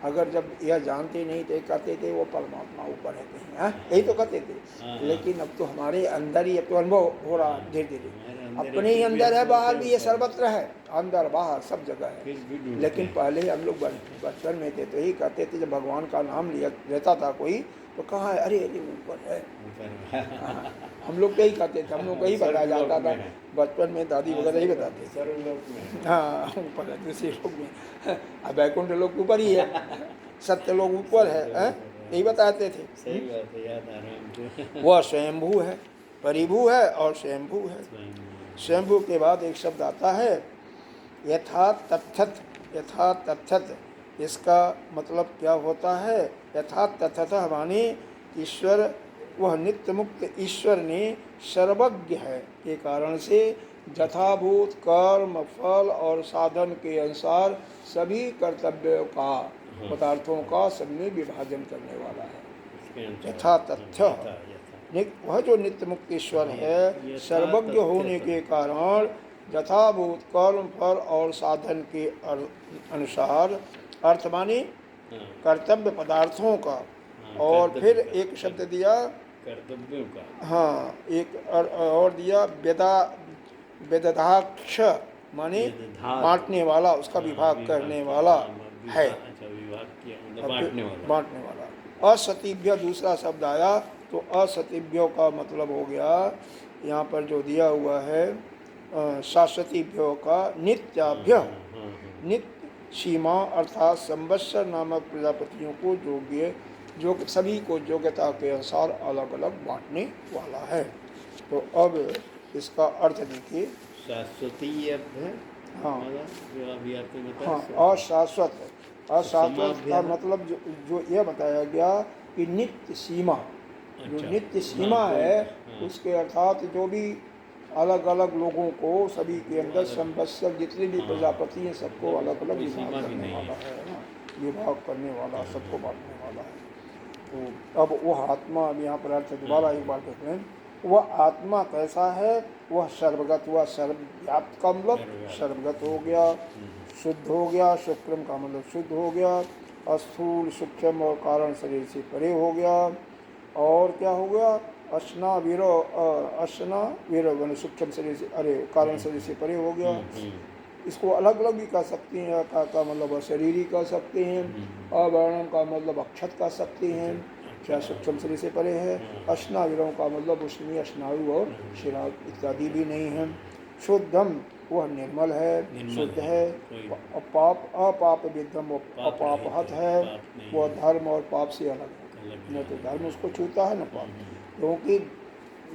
अगर जब यह जानते नहीं थे, कहते थे वो परमात्मा ऊपर है कहीं, हाँ यही तो कहते थे। लेकिन अब तो हमारे अंदर ही अब तो अनुभव हो रहा है धीरे धीरे, अपने ही अंदर है, बाहर भी ये सर्वत्र है, अंदर बाहर सब जगह है। लेकिन पहले हम लोग बचपन में थे तो यही कहते थे, जब भगवान का नाम लिया रहता था कोई तो कहाँ है, अरे अरे ऊपर है। हम लोग यही कहते थे, हम लोग को यही बताया जाता था बचपन में, दादी वगैरह यही बताते थे। हाँ ऊपर है, दूसरे लोग में अब वैकुंठ लोग ऊपर ही है, सत्य लोग ऊपर है, यही बताते थे। सही बात है, याद आ रहा है हमको। वह स्वयंभू है, परिभू है और स्वयंभू है। स्वयंभू के बाद एक शब्द आता है यथा तथ्यत। यथा तथ्यत, इसका मतलब क्या होता है? यथा तथ्यत माने ईश्वर, वह नित्य मुक्त ईश्वर ने सर्वज्ञ है के कारण से यथाभूत कर्म फल और साधन के अनुसार सभी कर्तव्यों का, पदार्थों का सब में विभाजन करने वाला है। यथा तथ्य, वह जो नित्य मुक्त ईश्वर है सर्वज्ञ होने के कारण यथाभूत कर्म फल और साधन के अनुसार, अर्थ माने कर्तव्य पदार्थों का, और फिर एक शब्द दिया कर्तव्यों का, हाँ एक और दिया वेदधाक्ष, माने बांटने वाला, उसका विभाग करने वाला है, बांटने वाला। असतिभ्य दूसरा शब्द आया, तो असतिभ्यों का मतलब हो गया यहाँ पर जो दिया हुआ है शाश्वतीभ्यों का नित्याभ्य, नित्य सीमा अर्थात संवत्सर नामक प्रजापतियों को योग्य, जो सभी को योग्यता के अनुसार अलग अलग बांटने वाला है। तो अब इसका अर्थ देखिए, शाश्वती हाँ जो अभी आपने हाँ, बताया, अशाश्वत, अशाश्वत का मतलब जो यह बताया गया कि नित्य सीमा, जो नित्य सीमा है उसके अर्थात जो भी अलग अलग लोगों को, सभी के अंदर संवत्सर जितने भी प्रजापति हैं सबको अलग अलग विभाग करने वाला है ना, विभाग करने वाला, सबको बांटने वाला है। तो अब वह आत्मा, अब यहाँ पर अर्थ दोबारा एक बार कहते हैं, वह आत्मा कैसा है? वह सर्वगत हुआ, सर्वव्याप्त का मतलब सर्वगत हो गया, शुद्ध हो गया, शुक्रम का मतलब शुद्ध हो गया, स्थूल सूक्ष्म और कारण शरीर से परे हो गया, और क्या हो गया? असना वीरो, असना वीरो मैंने सूक्ष्म शरीर से, अरे कारण शरीर से परे हो गया। इसको अलग अलग भी कह सकते हैं, का मतलब शरीरी कह सकते हैं, अवर्णम का मतलब अक्षत कह सकते हैं, क्या सूक्ष्म शरीर से परे है। असना वीरों का मतलब उसमें स्नायु और शिरा इत्यादि भी नहीं है। शुद्धम, वह निर्मल है, शुद्ध है। पाप, अपाप विद्धम, वो अपापहत है, वह धर्म और पाप से अलग है, न तो धर्म उसको छूता है न पाप, क्योंकि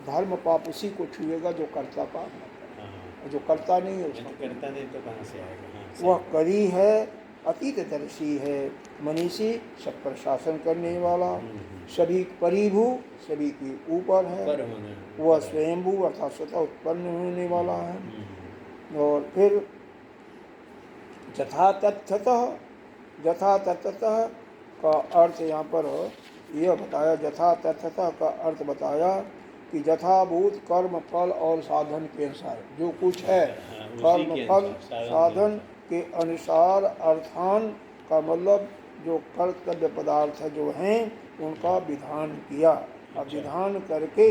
धर्म पाप उसी को छुएगा जो कर्ता पाप न करे, जो करता नहीं है उसको करता नहीं तो कहाँ से आएगा। वह करी है, अतीतदर्शी है, मनीषी, सब पर शासन करने वाला, सभी परिभू, सभी के ऊपर है, वह स्वयंभू अर्थात स्वतः उत्पन्न होने वाला है। और फिर यथा तथ्यतः का अर्थ यहाँ पर यह बताया, यथा तथ्यतः का अर्थ बताया कि यथाभूत कर्म फल और साधन के अनुसार जो कुछ है, कर्म फल साधन के अनुसार अर्थान का मतलब जो कर्तव्य पदार्थ जो हैं उनका विधान किया। अब विधान करके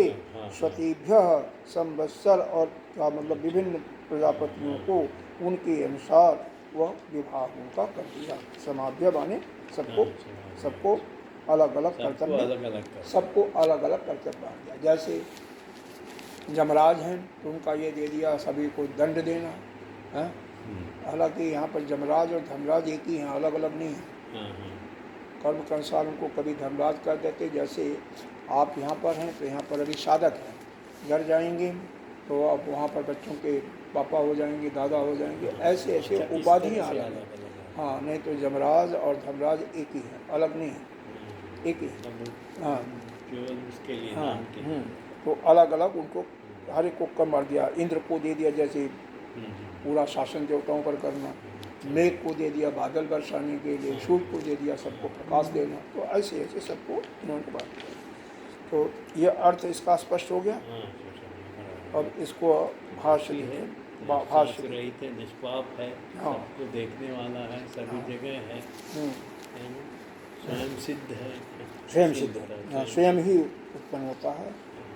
स्वतीभ्य संवत्सर और का मतलब विभिन्न प्रजापतियों को उनके अनुसार वह विभाग उनका कर दिया। समाभ्य माने सबको अलग अलग कर्तव्य, सबको अलग अलग कर्तव्य बांट दिया। जैसे जमराज हैं तो उनका ये दे दिया सभी को दंड देना है। हालांकि यहाँ पर जमराज और धर्मराज एक ही हैं, अलग अलग नहीं हैं। कर्म के अनुसार उनको कभी धर्मराज कर देते, जैसे आप यहाँ पर हैं तो यहाँ पर अभी साधक हैं, घर जाएंगे तो आप वहाँ पर बच्चों के पापा हो जाएंगे, दादा हो जाएंगे, ऐसे ऐसे उपाधियाँ अलग हैं। हाँ, नहीं तो जमराज और धर्मराज एक ही हैं, अलग नहीं है, एक ही। हाँ उसके लिए हाँ तो अलग अलग उनको हर एक को कम मार दिया। इंद्र को दे दिया जैसे पूरा शासन देवताओं पर करना, मेघ को दे दिया बादल बरसाने के लिए, सूर्य को दे दिया सबको प्रकाश देना, तो ऐसे ऐसे सबको उन्होंने बांट दिया। तो ये अर्थ इसका स्पष्ट हो गया। अब इसको भाष्य रहित है, निष्पाप है, सबको देखने वाला है, सभी जगह है, स्वयं सिद्ध है, स्वयं ही उत्पन्न होता है।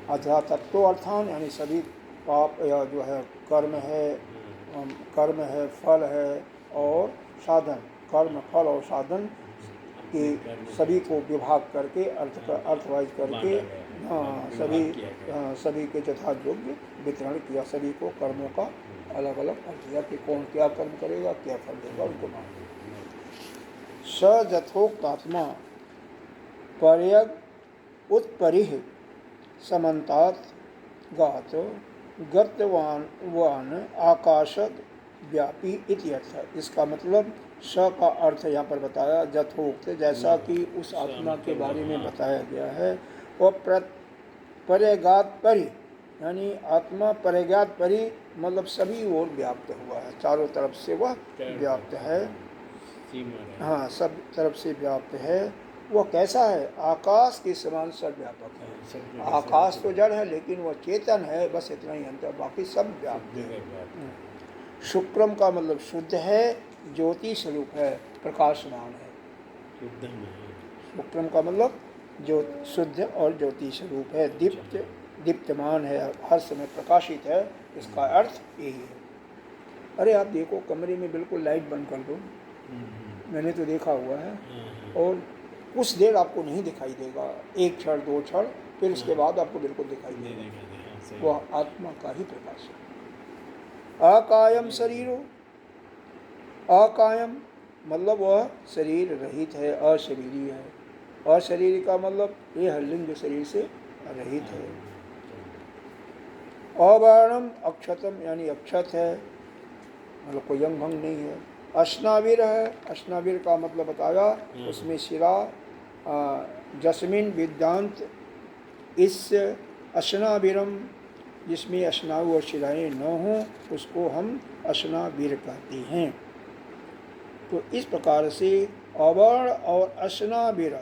अथवा तत्व अर्थान यानी सभी पाप या जो है कर्म है, फल है और साधन, कर्म फल और साधन के सभी को विभाग करके अर्थवाइज करके सभी के यथा योग्य वितरण किया। सभी को कर्मों का अलग अलग अर्थ दिया कि कौन क्या कर्म करेगा, क्या फल देगा, उनको मान। स यथोक्तात्मा पर्यग उत्परिह समन्तात गात गर्तवान आकाशक व्यापी इति अर्थ। इसका मतलब स का अर्थ यहाँ पर बताया यथोक्त, जैसा कि उस आत्मा के बारे में बताया गया है। और पर्यगात परि यानी आत्मा पर्यगात परि मतलब सभी ओर व्याप्त हुआ है, चारों तरफ से वह व्याप्त है। हाँ, सब तरफ से व्याप्त है। वह कैसा है? आकाश के समान सर्वव्यापक है। आकाश तो जड़ है लेकिन वह चेतन है, बस इतना ही अंतर, बाकी सब व्याप्त है। शुक्रम का मतलब शुद्ध है, ज्योति स्वरूप है, प्रकाशमान है। शुक्रम का मतलब जो शुद्ध और ज्योति स्वरूप है, दीप्तमान है, हर समय प्रकाशित है। इसका अर्थ यही है। अरे आप देखो कमरे में बिल्कुल लाइट बंद कर दो, मैंने तो देखा हुआ है, और कुछ देर आपको नहीं दिखाई देगा, एक क्षण दो क्षण, फिर उसके बाद आपको बिल्कुल दिखाई देगा। वह आत्मा का ही प्रकाश है। अकायम शरीरो, अकायम मतलब वह शरीर रहित है, अशरीरी है। अशरीरी का मतलब यह लिंग शरीर से रहित है। अवर्णम अक्षतम यानी अक्षत है, मतलब कोई अंग भंग नहीं है। अश्नाविर है, अश्नाविर का मतलब बताया, उसमें शिरा जस्मिन विद्यांत इस अश्नाविरम, जिसमें अश्नाऊ और शिराएँ न हों उसको हम अश्नाविर कहते हैं। तो इस प्रकार से अवर्ण और अश्नाविर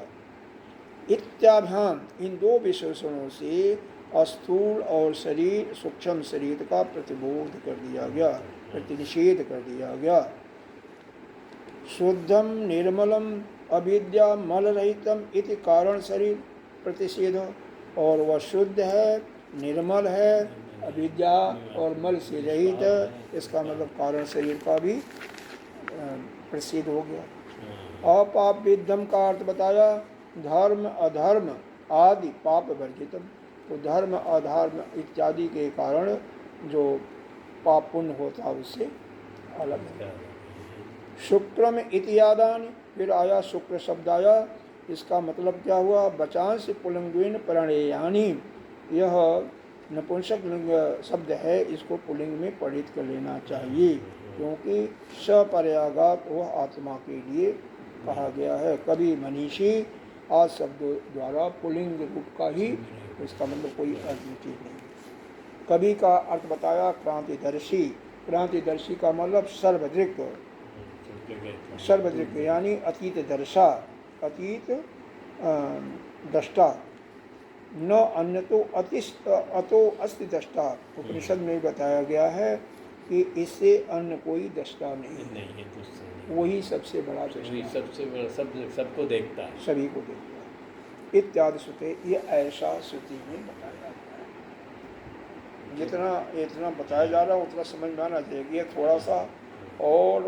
इत्याभ्याम, इन दो विशेषणों से स्थूल और शरीर सूक्ष्म शरीर का प्रतिबोध कर दिया गया, प्रतिनिषेध कर दिया गया। शुद्धम निर्मलम अविद्या मल रहितम इति कारण शरीर प्रतिषेध, और वह शुद्ध है, निर्मल है, अविद्या और मल से रहित है, इसका मतलब कारण शरीर का भी प्रसिद्ध हो गया। अपाप विद्धम का अर्थ बताया, धर्म अधर्म आदि पाप वर्जितम, तो धर्म अधर्म इत्यादि के कारण जो पाप पुण्य होता है उससे अलग है। शुक्रम इत्यादानि, फिर आया शुक्र शब्द आया, इसका मतलब क्या हुआ? बचांश पुलिंगेन प्रणेयानि, यह नपुंसक लिंग शब्द है, इसको पुलिंग में पढ़ित कर लेना चाहिए, क्योंकि सपर्यागात वह आत्मा के लिए कहा गया है। कभी मनीषी आज शब्द द्वारा पुलिंग रूप का ही, इसका मतलब कोई अर्थ चीज नहीं। कवि का अर्थ बताया क्रांतिदर्शी, क्रांतिदर्शी का मतलब सर्वदृक्, जगह सर्वदृक् यानी अतीत दर्शा, अतीत दृष्टा, न अन्य तो अतो अस्ति दृष्टा। उपनिषद में बताया गया है कि इससे अन्य कोई दृष्टा नहीं है, वही सबसे बड़ा दृष्टा, सबसे बड़ा, सबको देखता है, सभी को देखता है इत्यादि श्रुते। ये ऐसा श्रुति में बताया गया है। जितना इतना बताया जा रहा है उतना समझ में आना चाहिए। थोड़ा सा और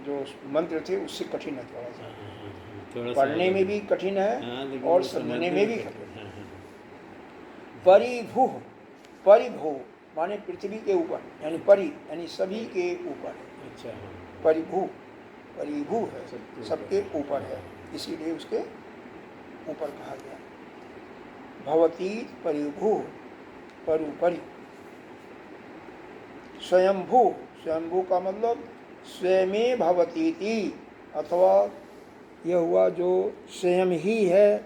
जो मंत्र थे उससे कठिन है, थोड़ा सा पढ़ने में भी कठिन है और समझने में भी कठिन है। परिभू, परिभू माने पृथ्वी के ऊपर, यानी परि यानी सभी के ऊपर। अच्छा, परिभू, परिभू है, सबके ऊपर है, इसीलिए उसके ऊपर कहा गया। भवती परिभू, परुपरि। स्वयंभू, स्वयंभू का मतलब स्वयं भवतीति, अथवा यह हुआ जो स्वयं ही है,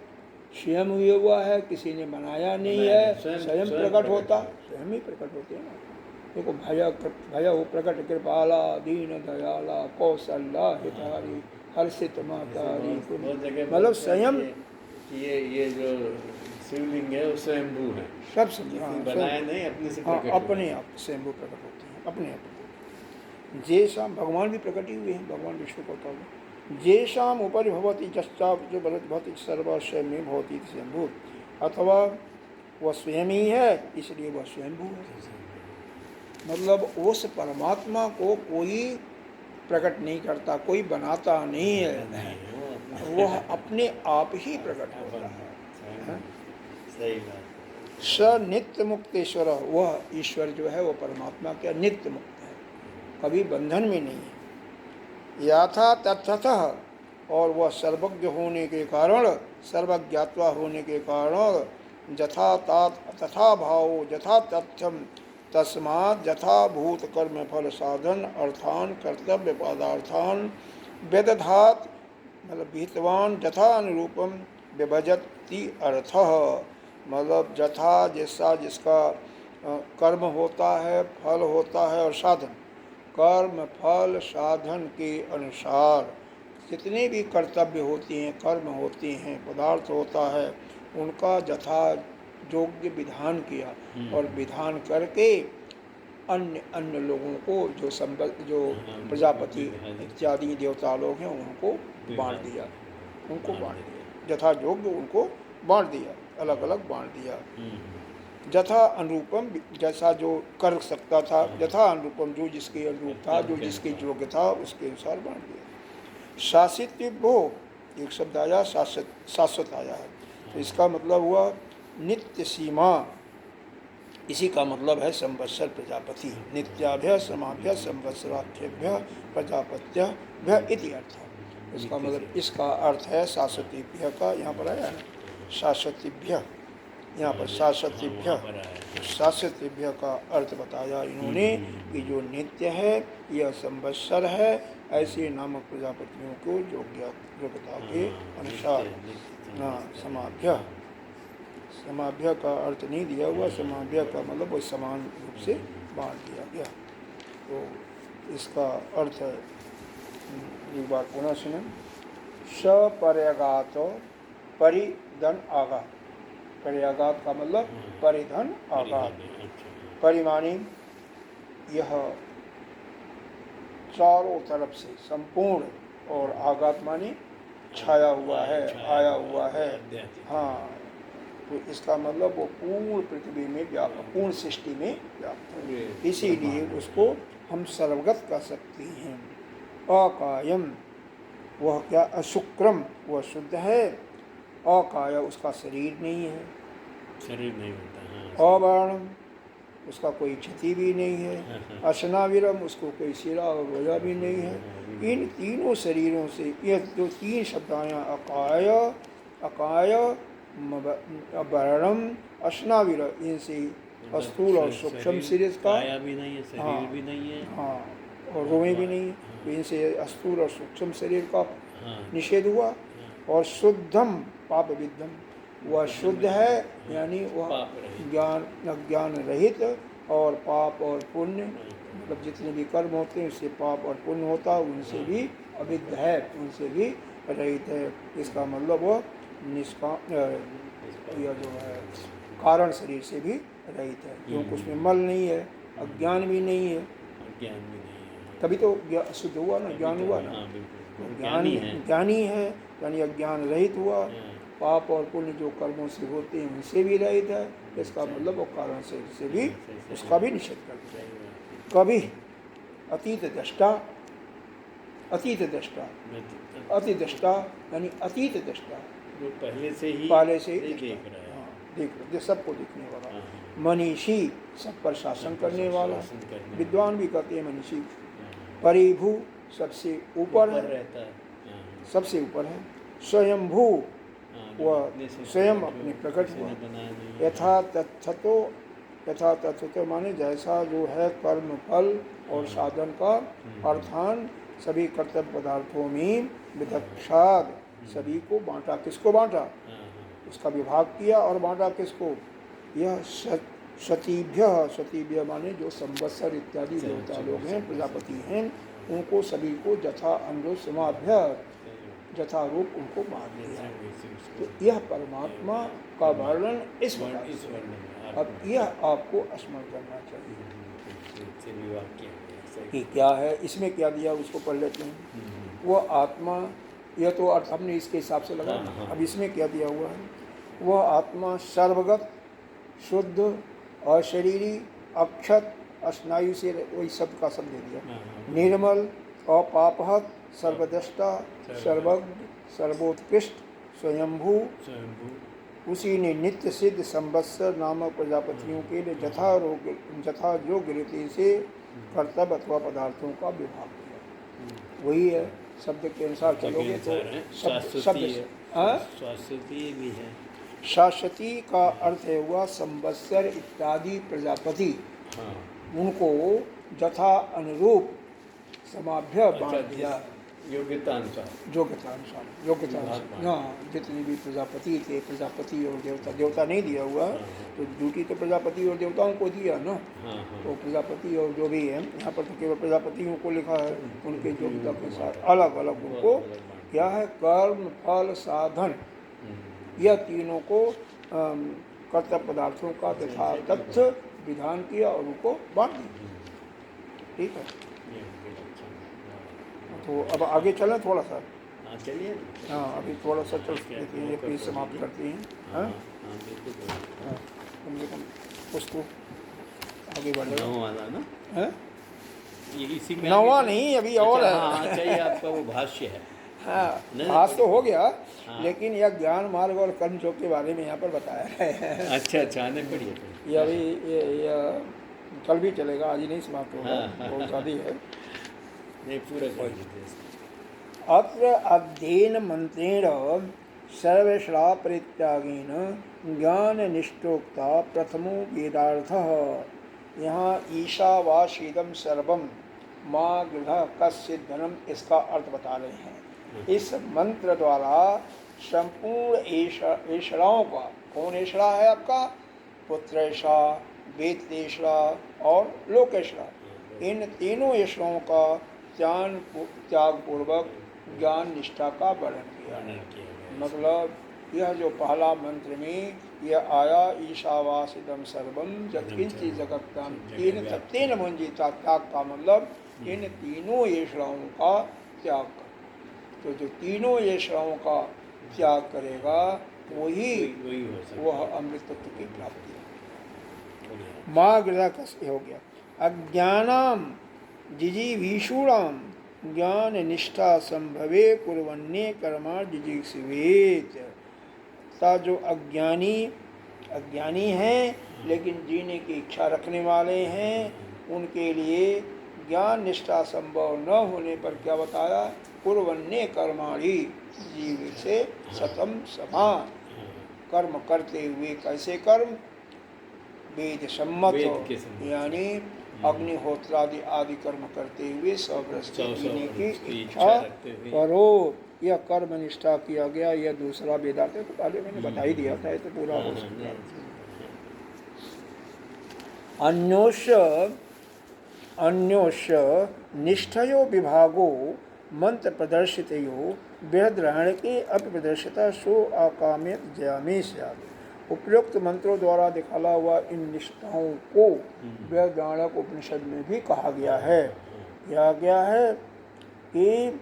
स्वयं हुआ हुआ है, किसी ने बनाया नहीं है, स्वयं प्रकट होता, स्वयं ही प्रकट होते हैं ना। देखो भया वो प्रकट कृपाला दीन दयाला कौशल्या हितारी हर्षित मातारी, मतलब स्वयं ये जो शिवलिंग है वो स्वयंभू है, सब समझ बनाया नहीं, अपने से अपने आप स्वयंभू प्रकट होते हैं, अपने आप। जेषाम, भगवान भी प्रकट ही हुए हैं, भगवान विष्णु को होता है। जेषाम ऊपर भवती जस्ताप जो बलत भौतिक सर्व स्वयं में भवती स्वयंभू, अथवा वह स्वयं ही है इसलिए वह स्वयंभू है। मतलब उस परमात्मा को कोई प्रकट नहीं करता, कोई बनाता नहीं है, वह अपने आप ही प्रकट होता है। सही बात। स नित्य मुक्तेश्वर, वह ईश्वर जो है वह परमात्मा क्या नित्य मुक्त है, कभी बंधन में नहीं है। याथा तत्थतः, और वह सर्वज्ञ होने के कारण, सर्वज्ञात्वा होने के कारण, जथा तात तथा भावो यथा तथ्यम तस्मात् यथा भूत कर्म फल साधन अर्थान कर्तव्य पदार्थान व्यदधात, मतलब विहितवान यथा अनुरूपम विभजति अर्थ। मतलब यथा जैसा जिसका कर्म होता है, फल होता है और साधन, कर्म फल साधन के अनुसार जितने भी कर्तव्य होते हैं, कर्म होते हैं, पदार्थ होता है, उनका यथा योग्य विधान किया और विधान करके अन्य अन्य लोगों को जो प्रजापति इत्यादि देवता लोग हैं उनको बांट दिया, उनको बांट दिया, यथा योग्य उनको बांट दिया, अलग अलग बांट दिया। यथा अनुरूपम, जैसा जो कर सकता था, यथा अनुरूपम जो जिसके अनुरूप था, जो जिसके योग्य था उसके अनुसार बांट दिया। शासित्यो, एक शब्द आया, शाश्वत आया है, तो इसका मतलब हुआ नित्य सीमा, इसी का मतलब है संवत्सर प्रजापति। नित्याभ्य समाभ्य संवत्सराभ्य प्रजापत्यभ्य इति अर्थ। इसका मतलब, इसका अर्थ है शाश्वतीभ्य का, यहाँ पर आया है शाश्वतीभ्य, यहाँ पर शाश्वतीभ्य, शाश्वतीभ्य का अर्थ बताया इन्होंने कि जो नित्य है, यह संवत्सर है, ऐसे नामक प्रजापतियों को योग्यता के अनुसार। समाभ्य, समाभ्य का अर्थ नहीं दिया हुआ, समाभ्य का मतलब वो समान रूप से बांट दिया गया। तो इसका अर्थ है, एक बार पुनः सुनें। सपर्यगात परिधन आघात, पर्याघात का मतलब परिधन आघात। परिमाणी यह चारों तरफ से संपूर्ण, और आघात मानी छाया हुआ है, आया हुआ है। हाँ, तो इसका मतलब वो पूर्ण पृथ्वी में व्याप्त, पूर्ण सृष्टि में व्याप्त है, इसीलिए उसको हम सर्वगत कह सकते हैं। अकायम, वह क्या, अशुक्रम, वह शुद्ध है। अकाय, उसका शरीर नहीं है, शरीर नहीं होता। अवर्णम, उसका कोई क्षति भी नहीं है। अशनाविरम, उसको कोई सिरा और रोजा भी नहीं है। इन तीनों शरीरों से ये जो तीन शब्द आया, अकाय, अकाय, वर्णम, अशनाविर, इनसे स्थूल और सूक्ष्म शरीर का भी नहीं है, शरीर भी नहीं है, हाँ, और रोए भी नहीं है, तो इनसे स्थूल और सूक्ष्म शरीर का निषेध हुआ। और शुद्धम पाप विद्धम, वह शुद्ध है, यानी वह ज्ञान रहित और पाप और पुण्य मतलब जितने भी कर्म होते हैं उससे पाप और पुण्य होता है, उनसे भी अविद्ध है, उनसे भी रहित है। इसका मतलब वो निष्काम यह जो है कारण शरीर से भी रहित है, क्योंकि उसमें मल नहीं है, अज्ञान भी नहीं है, ज्ञान भी नहीं है, तभी तो शुद्ध हुआ ना, ज्ञान हुआ ना। हाँ बिल्कुल, ज्ञान ज्ञानी है यानी अज्ञान रहित हुआ। हाँ। पाप और पुण्य जो कर्मों से होते हैं उनसे भी रहित है, इसका मतलब वो कारण से भी उसका भी निषेध कर दिया। कभी अतीत दृष्टा, अतीत दृष्टा, अति दृष्टा यानी अतीत दृष्टा, जो पहले से ही देख रहा है, देख रहा है, सबको देखने वाला। हाँ। मनीषी, सब पर शासन करने वाला, विद्वान भी कहते हैं मनीषी। हाँ। परिभू, सबसे ऊपर है, रहता है, सबसे ऊपर है। स्वयंभू, वह स्वयं अपने प्रकट हुआ। यथा तथ्यतो, यथा तथ्यतो माने जैसा जो है कर्म फल और साधन का अर्थान सभी कर्तव्य पदार्थों में विदक्षाद, सभी को बांटा। किसको बांटा? उसका विभाग किया और बांटा किसको? यह सतीभ्य, सतीभ्य माने जो संवत्सर इत्यादि देवता लोग हैं, प्रजापति हैं, उनको सभी को यथा अनुरूप समाभ्य, यथारूप उनको बांट दिया। तो यह परमात्मा का वर्णन इस प्रकार से। अब यह आपको स्मरण करना चाहिए कि क्या है, इसमें क्या दिया उसको पढ़ लेते हैं। वो आत्मा, यह तो अर्थ हमने इसके हिसाब से लगा। अब इसमें क्या दिया हुआ है? वह आत्मा सर्वगत, शुद्ध, अशरीरी, अक्षत, स्नायु से वही शब्द का शब्द दे दिया, निर्मल, अपापहत, सर्वद्रष्टा, सर्वज्ञ, सर्वोत्कृष्ट, स्वयंभू, उसी ने नित्य सिद्ध संवत्सर नामक प्रजापतियों के लिए यथा योग्य रीति से कर्तव्य अथवा पदार्थों का विभाग किया। वही है, शब्द के अनुसार चलोगे तो शाश्वती भी है। शाश्वती का अर्थ है हुआ संवत्सर इत्यादि प्रजापति, हाँ। उनको यथा अनुरूप समाभ्य बांट दिया, योग्यता अनुसार, योग्यता अनुसार, योग्यता अनुसार। हाँ, जितने भी प्रजापति थे, प्रजापति और देवता, देवता नहीं दिया हुआ तो ड्यूटी तो प्रजापति और देवताओं को दिया ना। तो प्रजापति और जो भी है, यहाँ पर तो केवल प्रजापतियों को लिखा है, उनके योग्यता के साथ अलग अलग उनको क्या है, कर्म फल साधन, यह तीनों को कर्तव्य पदार्थों का तथा तथ्य विधान किया और उनको बांट दिया। ठीक है, तो अब आगे चलें थोड़ा सा। चलिए। हाँ, अभी थोड़ा सा चल लेते हैं, फिर समाप्त करते हैं। हाँ, कम से कम उसको आगे बढ़ेगा। नौवां ना? हैं? इसी में नौवां नहीं, अभी और है। हाँ, चाहिए आपका वो भाष्य है। हाँ, भाष्य तो हो गया, लेकिन यह ज्ञान मार्ग और कर्म योग के बारे में यहाँ पर बताया है। अच्छा, आने पड़िए। ये अभी ये कल भी चलेगा, आज ही नहीं समाप्त होगा, बहुत ज़्यादा है। नहीं, पूरा अत्र अध्ययन मंत्रेण सर्वश्रा परित्यागेन ज्ञान निष्ठोक्ता प्रथमो वेदार्थः। यहाँ ईशावासीदम सर्वम माँ गृह कस्य धनम, इसका अर्थ बता रहे हैं। इस मंत्र द्वारा संपूर्ण ईश्वराओं का, कौन ईश्वरा है आपका? पुत्रेश्वरा, वेदेश्वरा और लोकेश्वरा, इन तीनों ईश्वरों का त्याग पूर्वक ज्ञान निष्ठा का वर्णन किया। मतलब यह जो पहला मंत्र में यह आया, ईशावासिदम सर्वम यत्किंचित् जगत्याम तेन तत्तेन भुंजीता, त्याग का मतलब इन तीनों ईश्वरों का त्याग कर। तो जो तीनों ईश्वरों का त्याग करेगा वही वह अमृत तत्व की प्राप्ति है। माँ गृह कस्य हो गया। अज्ञानाम जिजीवीषूणाम ज्ञान निष्ठा संभवे कुर्वन्ये कर्मा जिजीक्षुवेत। ता जो अज्ञानी हैं लेकिन जीने की इच्छा रखने वाले हैं, उनके लिए ज्ञान निष्ठा संभव न होने पर क्या बताया? कुर्वन्ये कर्माणि, जीव से सतम समान कर्म करते हुए। कैसे कर्म? वेद सम्मत, यानी अग्निहोत्रादि आदि कर्म करते हुए स्ववर्ष जीने की इच्छा करो। यह कर्म निष्ठा किया गया, यह दूसरा वेदांत है। तो पहले मैंने बता ही दिया था, ये तो पूरा हो सकता है। अन्योश्य निष्ठयो विभागो मंत्र प्रदर्शितयो बृहद्रहण के अपि प्रदर्शिता सो आकाम्यत जयामे स्यात्। उपयुक्त मंत्रों द्वारा दिखाला हुआ इन निष्ठाओं को बृहद्रहणक उपनिषद में भी कहा गया है। कहा गया है कि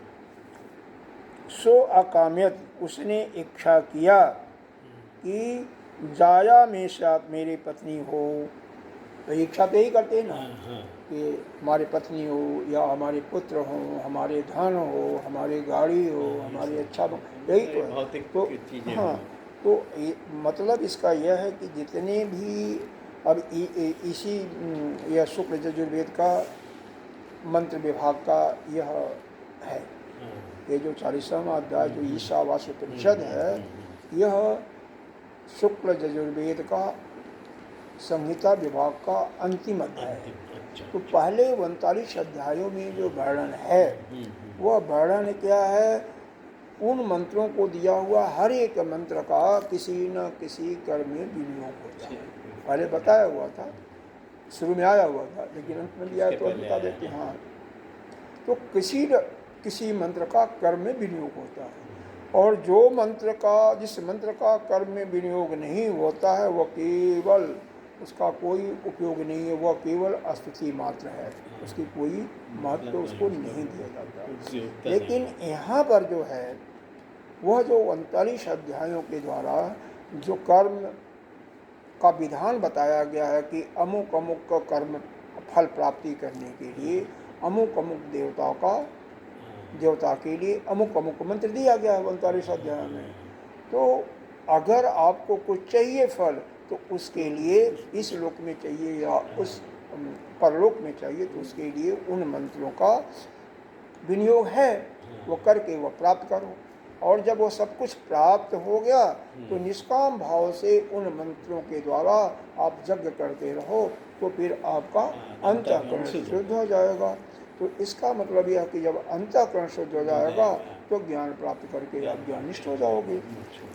सो आकाम्यत, उसने इच्छा किया कि जाया में साथ मेरी पत्नी हो। तो इच्छा तो यही करते हैं ना कि हमारी पत्नी हो या हमारे पुत्र हो, हमारे धन हो, हमारी गाड़ी हो, हमारी अच्छा, यही तो है। तो हाँ, तो मतलब इसका यह है कि जितने भी अब इसी यह शुक्ल यजुर्वेद का मंत्र विभाग का यह है, ये जो 40वां अध्याय जो ईशावास्य उपनिषद है, यह शुक्ल यजुर्वेद का संहिता विभाग का अंतिम अध्याय है। तो पहले 39 अध्यायों में जो वर्णन है वह वर्णन क्या है, उन मंत्रों को दिया हुआ हर एक मंत्र का किसी न किसी कर्म में विनियोग होता है। पहले बताया हुआ था, शुरू में आया हुआ था, लेकिन अंत में दिया तो बता देते। हाँ, तो किसी मंत्र का कर्म में विनियोग होता है, और जो मंत्र का, जिस मंत्र का कर्म में विनियोग नहीं होता है वह केवल, उसका कोई उपयोग नहीं है, वह केवल स्तुति मात्र है, उसकी कोई महत्व उसको नहीं दिया जाता। लेकिन यहाँ पर जो है वह जो 39 अध्यायों के द्वारा जो कर्म का विधान बताया गया है कि अमुक अमुक का कर्म फल प्राप्ति करने के लिए अमुक अमुक देवता के लिए अमुक अमुक मंत्र दिया गया है 39 अध्याय में। तो अगर आपको कुछ चाहिए फल, तो उसके लिए इस लोक में चाहिए या उस परलोक में चाहिए, तो उसके लिए उन मंत्रों का विनियोग है, वो करके वो प्राप्त करो। और जब वो सब कुछ प्राप्त हो गया तो निष्काम भाव से उन मंत्रों के द्वारा आप यज्ञ करते रहो, तो फिर आपका अंतःकरण शुद्ध हो जाएगा। तो इसका मतलब यह है कि जब अंतःकरण शुद्ध हो जाएगा तो ज्ञान प्राप्त करके आप ज्ञानिष्ठ हो जाओगे।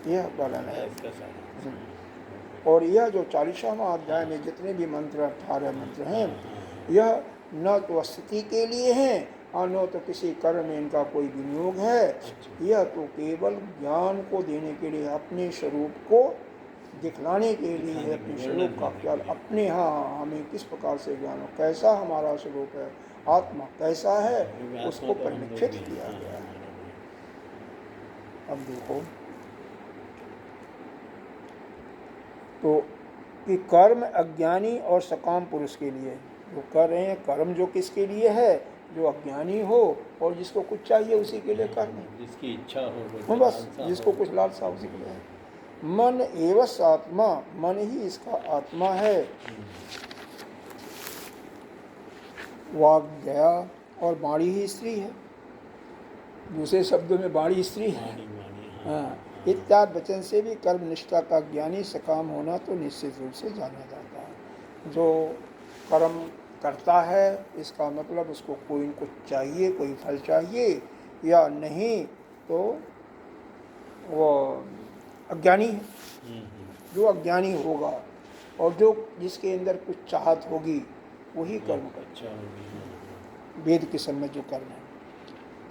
यह वर्णन है। और यह जो 40वां अध्याय में जितने भी मंत्र 18 मंत्र हैं, यह न तो स्थिति के लिए हैं और न तो किसी कर्म में इनका कोई विनियोग है। यह तो केवल ज्ञान को देने के लिए, अपने स्वरूप को दिखलाने के लिए है, अपने स्वरूप का ख्याल, अपने हाँ हमें किस प्रकार से ज्ञान हो, कैसा हमारा स्वरूप है, आत्मा कैसा है, उसको परिलक्षित किया गया है। अब देखो तो कि कर्म अज्ञानी और सकाम पुरुष के लिए जो कर रहे हैं, कर्म जो किसके लिए है, जो अज्ञानी हो और जिसको कुछ चाहिए उसी के लिए कर्म, जिसकी इच्छा हो, बस जिसको कुछ लालसा उसी के लिए। मन एवं आत्मा, मन ही इसका आत्मा है। वाग गया और वाणी ही स्त्री है, दूसरे शब्दों में वाणी स्त्री है। हाँ, इत्यादि वचन से भी कर्म निष्ठा का ज्ञानी सकाम होना तो निश्चित रूप से जाना जाता है। जो कर्म करता है इसका मतलब उसको कोई कुछ चाहिए, कोई फल चाहिए या नहीं, तो वो अज्ञानी है। जो अज्ञानी होगा और जो जिसके अंदर कुछ चाहत होगी वही कर्म करता है, वेद के समय जो कर्म है,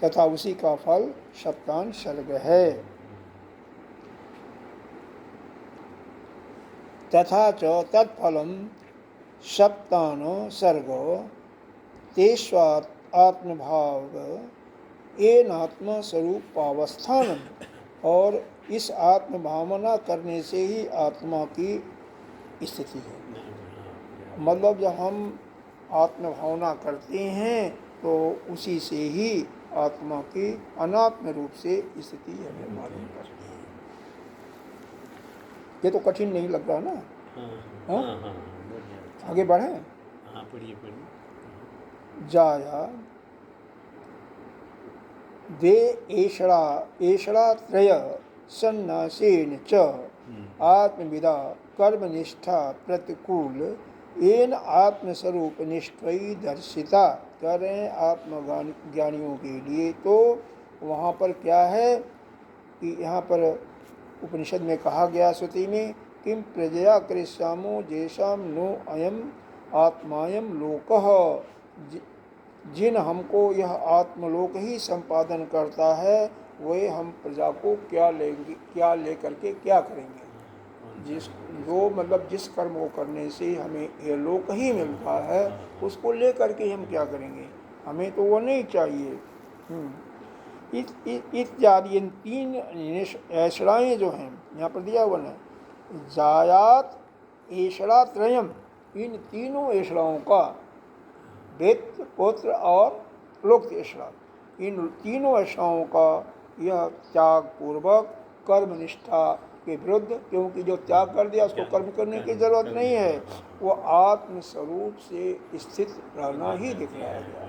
तथा उसी का फल सप्तान सर्ग है। तथा च तत्फलम सप्तान सर्ग तेस्वात् आत्मभाव एनात्म स्वरूपावस्थान, और इस आत्म भावना करने से ही आत्मा की स्थिति है। मतलब जब हम आत्म भावना करते हैं तो उसी से ही आत्मा की अनात्म रूप से स्थिति हमें मालूम करती है। ये तो कठिन नहीं लग रहा ना? हाँ? आगे बढ़े। जाया दे एषणा त्रय सन्नासेन च आत्मविदा कर्मनिष्ठा प्रतिकूल एन आत्मस्वरूप निष्ठई दर्शिता। कह रहे हैं आत्मज्ञानियों के लिए तो वहाँ पर क्या है कि यहाँ पर उपनिषद में कहा गया, श्रुति में, किम प्रजया करिष्यामो जेषाम नो अयम आत्मायम लोकः, जिन हमको यह आत्मलोक ही संपादन करता है, वे हम प्रजा को क्या लेंगे, क्या लेकर के क्या करेंगे। जिस कर्म को करने से हमें यह लोक ही मिलता है, उसको लेकर के हम क्या करेंगे, हमें तो वो नहीं चाहिए। इत्यादि इन 3 ऐषणाएँ जो हैं यहाँ पर दिया हुआ है, जायात ऐषणा त्रयम, इन तीनों ऐषणाओं का, वेद, पुत्र और लोक ऐषणा, इन तीनों ऐषणाओं का यह त्याग पूर्वक कर्मनिष्ठा के विरुद्ध, क्योंकि जो त्याग कर दिया उसको कर्म करने की जरूरत नहीं है, वो आत्मस्वरूप से स्थित रहना ही दिखलाया गया।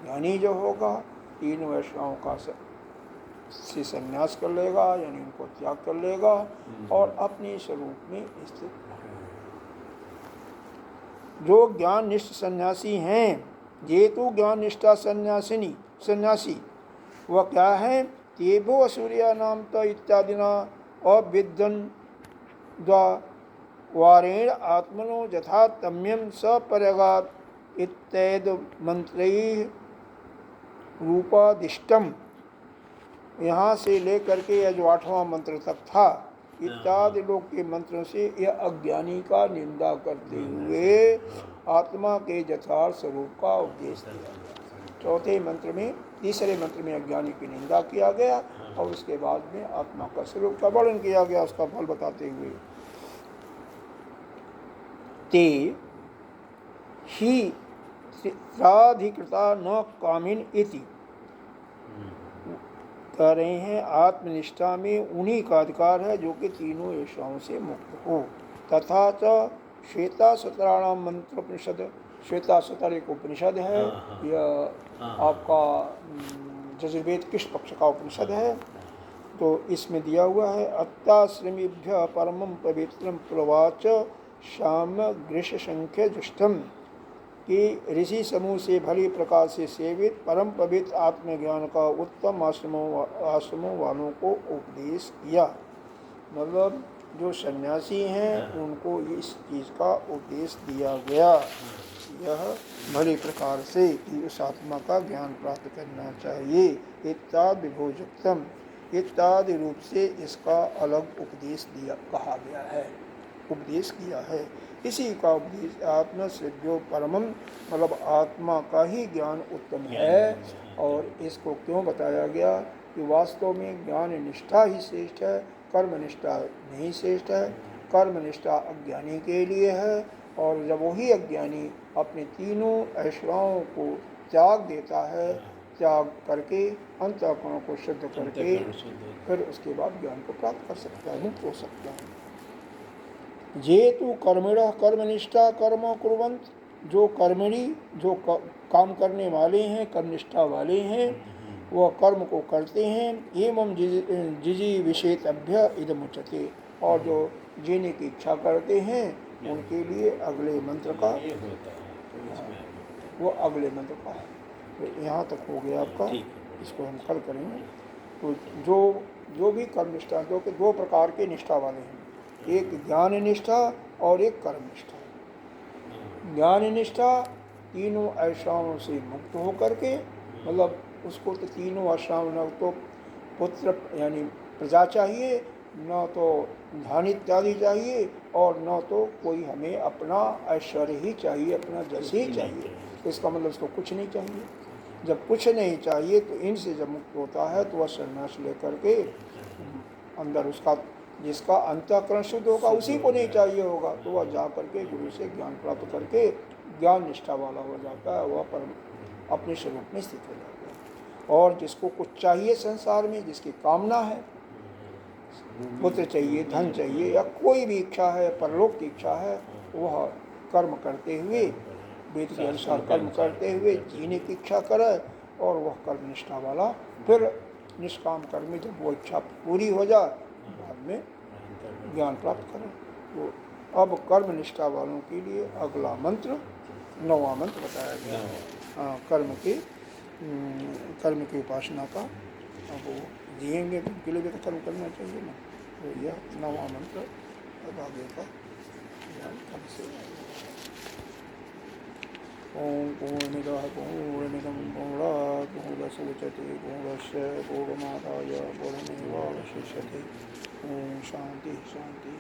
ज्ञानी जो होगा 3 वैष्णवों का से संन्यास कर लेगा, यानी उनको त्याग कर लेगा और अपने स्वरूप में स्थित। जो ज्ञान निष्ठ सन्यासी हैं, ये तो ज्ञान निष्ठा सन्यासी वह क्या है, तेभो असूर्या नाम तो इत्यादिना अविद्यन द्वारेण आत्मनो यथा तम्यम सपर्यगात इत्याद मंत्रैः रूपादिष्टम, यहाँ से लेकर के यह जो 8वां मंत्र तक था, इत्यादि लोग के मंत्रों से यह अज्ञानी का निंदा करते हुए आत्मा के यथार्थ स्वरूप का उपदेश दिया गया। चौथे मंत्र में, तीसरे मंत्र में अज्ञानी की निंदा किया गया और उसके बाद में आत्मा का स्वरूप का वर्णन किया गया, उसका फल बताते हुए। ते ही साधिकृता न कामिन इति, कह रहे हैं आत्मनिष्ठा में उन्हीं का अधिकार है जो कि तीनों ऐषाओं से मुक्त हो। तथा च श्वेता सतराणाम मंत्रोपनिषद, श्वेता सतर एक उपनिषद है, यह आपका यजुर्वेद कृष्ण पक्ष का उपनिषद है। तो इसमें दिया हुआ है, अत्याश्रमीभ्य परमं पवित्रं प्रवाच श्याम ग्रीष संख्य जुष्टम, कि ऋषि समूह से भली प्रकार से सेवित परम पवित्र आत्मज्ञान का उत्तम आश्रमों वालों को उपदेश किया। मतलब जो सन्यासी हैं उनको इस चीज़ का उपदेश दिया गया, यह भली प्रकार से कि उस आत्मा का ज्ञान प्राप्त करना चाहिए। इत्यादि विभोजुक्तम, इत्यादि रूप से इसका अलग उपदेश दिया कहा गया है, उपदेश किया है। इसी का उपदेश आत्मा सिद्ध्यो परमम, मतलब आत्मा का ही ज्ञान उत्तम है। और इसको क्यों बताया गया कि वास्तव में ज्ञान निष्ठा ही श्रेष्ठ है, कर्म निष्ठा नहीं श्रेष्ठ है। कर्म निष्ठा अज्ञानी के लिए है, और जब वही अज्ञानी अपने तीनों ऐश्वर्यों को त्याग देता है, त्याग करके अंतःकरण को शुद्ध करके फिर उसके बाद ज्ञान को प्राप्त कर सकता है, मुक्त हो सकता है। ये तो कर्मिणः कर्मनिष्ठा कर्म कुर्वन्त, जो कर्मणि, जो काम करने वाले हैं, कर्मनिष्ठा वाले हैं, वह कर्म को करते हैं। एवं जिजी विषेतभ्य इदमुच्यते, और जो जीने की इच्छा करते हैं उनके लिए अगले मंत्र का, वो अगले मंत्र का है। तो यहाँ तक हो गया आपका, इसको हम कल करेंगे। तो जो भी कर्मनिष्ठा, जो कि 2 प्रकार के निष्ठा वाले हैं, एक ज्ञान निष्ठा और एक कर्म निष्ठा। ज्ञान निष्ठा तीनों ऐश्वर्यों से मुक्त होकर के, मतलब उसको तो तीनों ऐश्वर्यों, न तो पुत्र यानी प्रजा चाहिए, न तो धन इत्यादि चाहिए, और न तो कोई हमें अपना ऐश्वर्य ही चाहिए, अपना जस ही चाहिए। इसका मतलब उसको कुछ नहीं चाहिए। जब कुछ नहीं चाहिए तो इनसे जब मुक्त होता है तो वह संन्यास लेकर के अंदर उसका, जिसका अंतःकरण शुद्ध होगा उसी को नहीं चाहिए होगा, तो वह जा करके गुरु से ज्ञान प्राप्त करके ज्ञान निष्ठा वाला हो जाता है, वह परम अपने स्वरूप में स्थित हो जाता है। और जिसको कुछ चाहिए संसार में, जिसकी कामना है, पुत्र चाहिए, धन चाहिए, या कोई भी इच्छा है, परलोक की इच्छा है, वह कर्म करते हुए, वेद के अनुसार कर्म करते हुए जीने की इच्छा करे, और वह कर्म निष्ठा वाला फिर निष्काम कर्म में जब वो इच्छा पूरी हो जाए बाद में ज्ञान प्राप्त करें। तो अब कर्म निष्ठा वालों के लिए अगला मंत्र 9वां मंत्र बताया गया है। कर्म की उपासना का अब वो जिएंगे तो उनके लिए भी तो कर्म करना चाहिए ना। तो यह 9वां मंत्र अब आगे का ज्ञान कल से ओम पूर्णमिदः पूर्णमिदं पूर्णात् पूर्णमुदच्यते पूर्णस्य पूर्णमादाय पूर्णमेवावशिष्यते। ओम शांति शांति।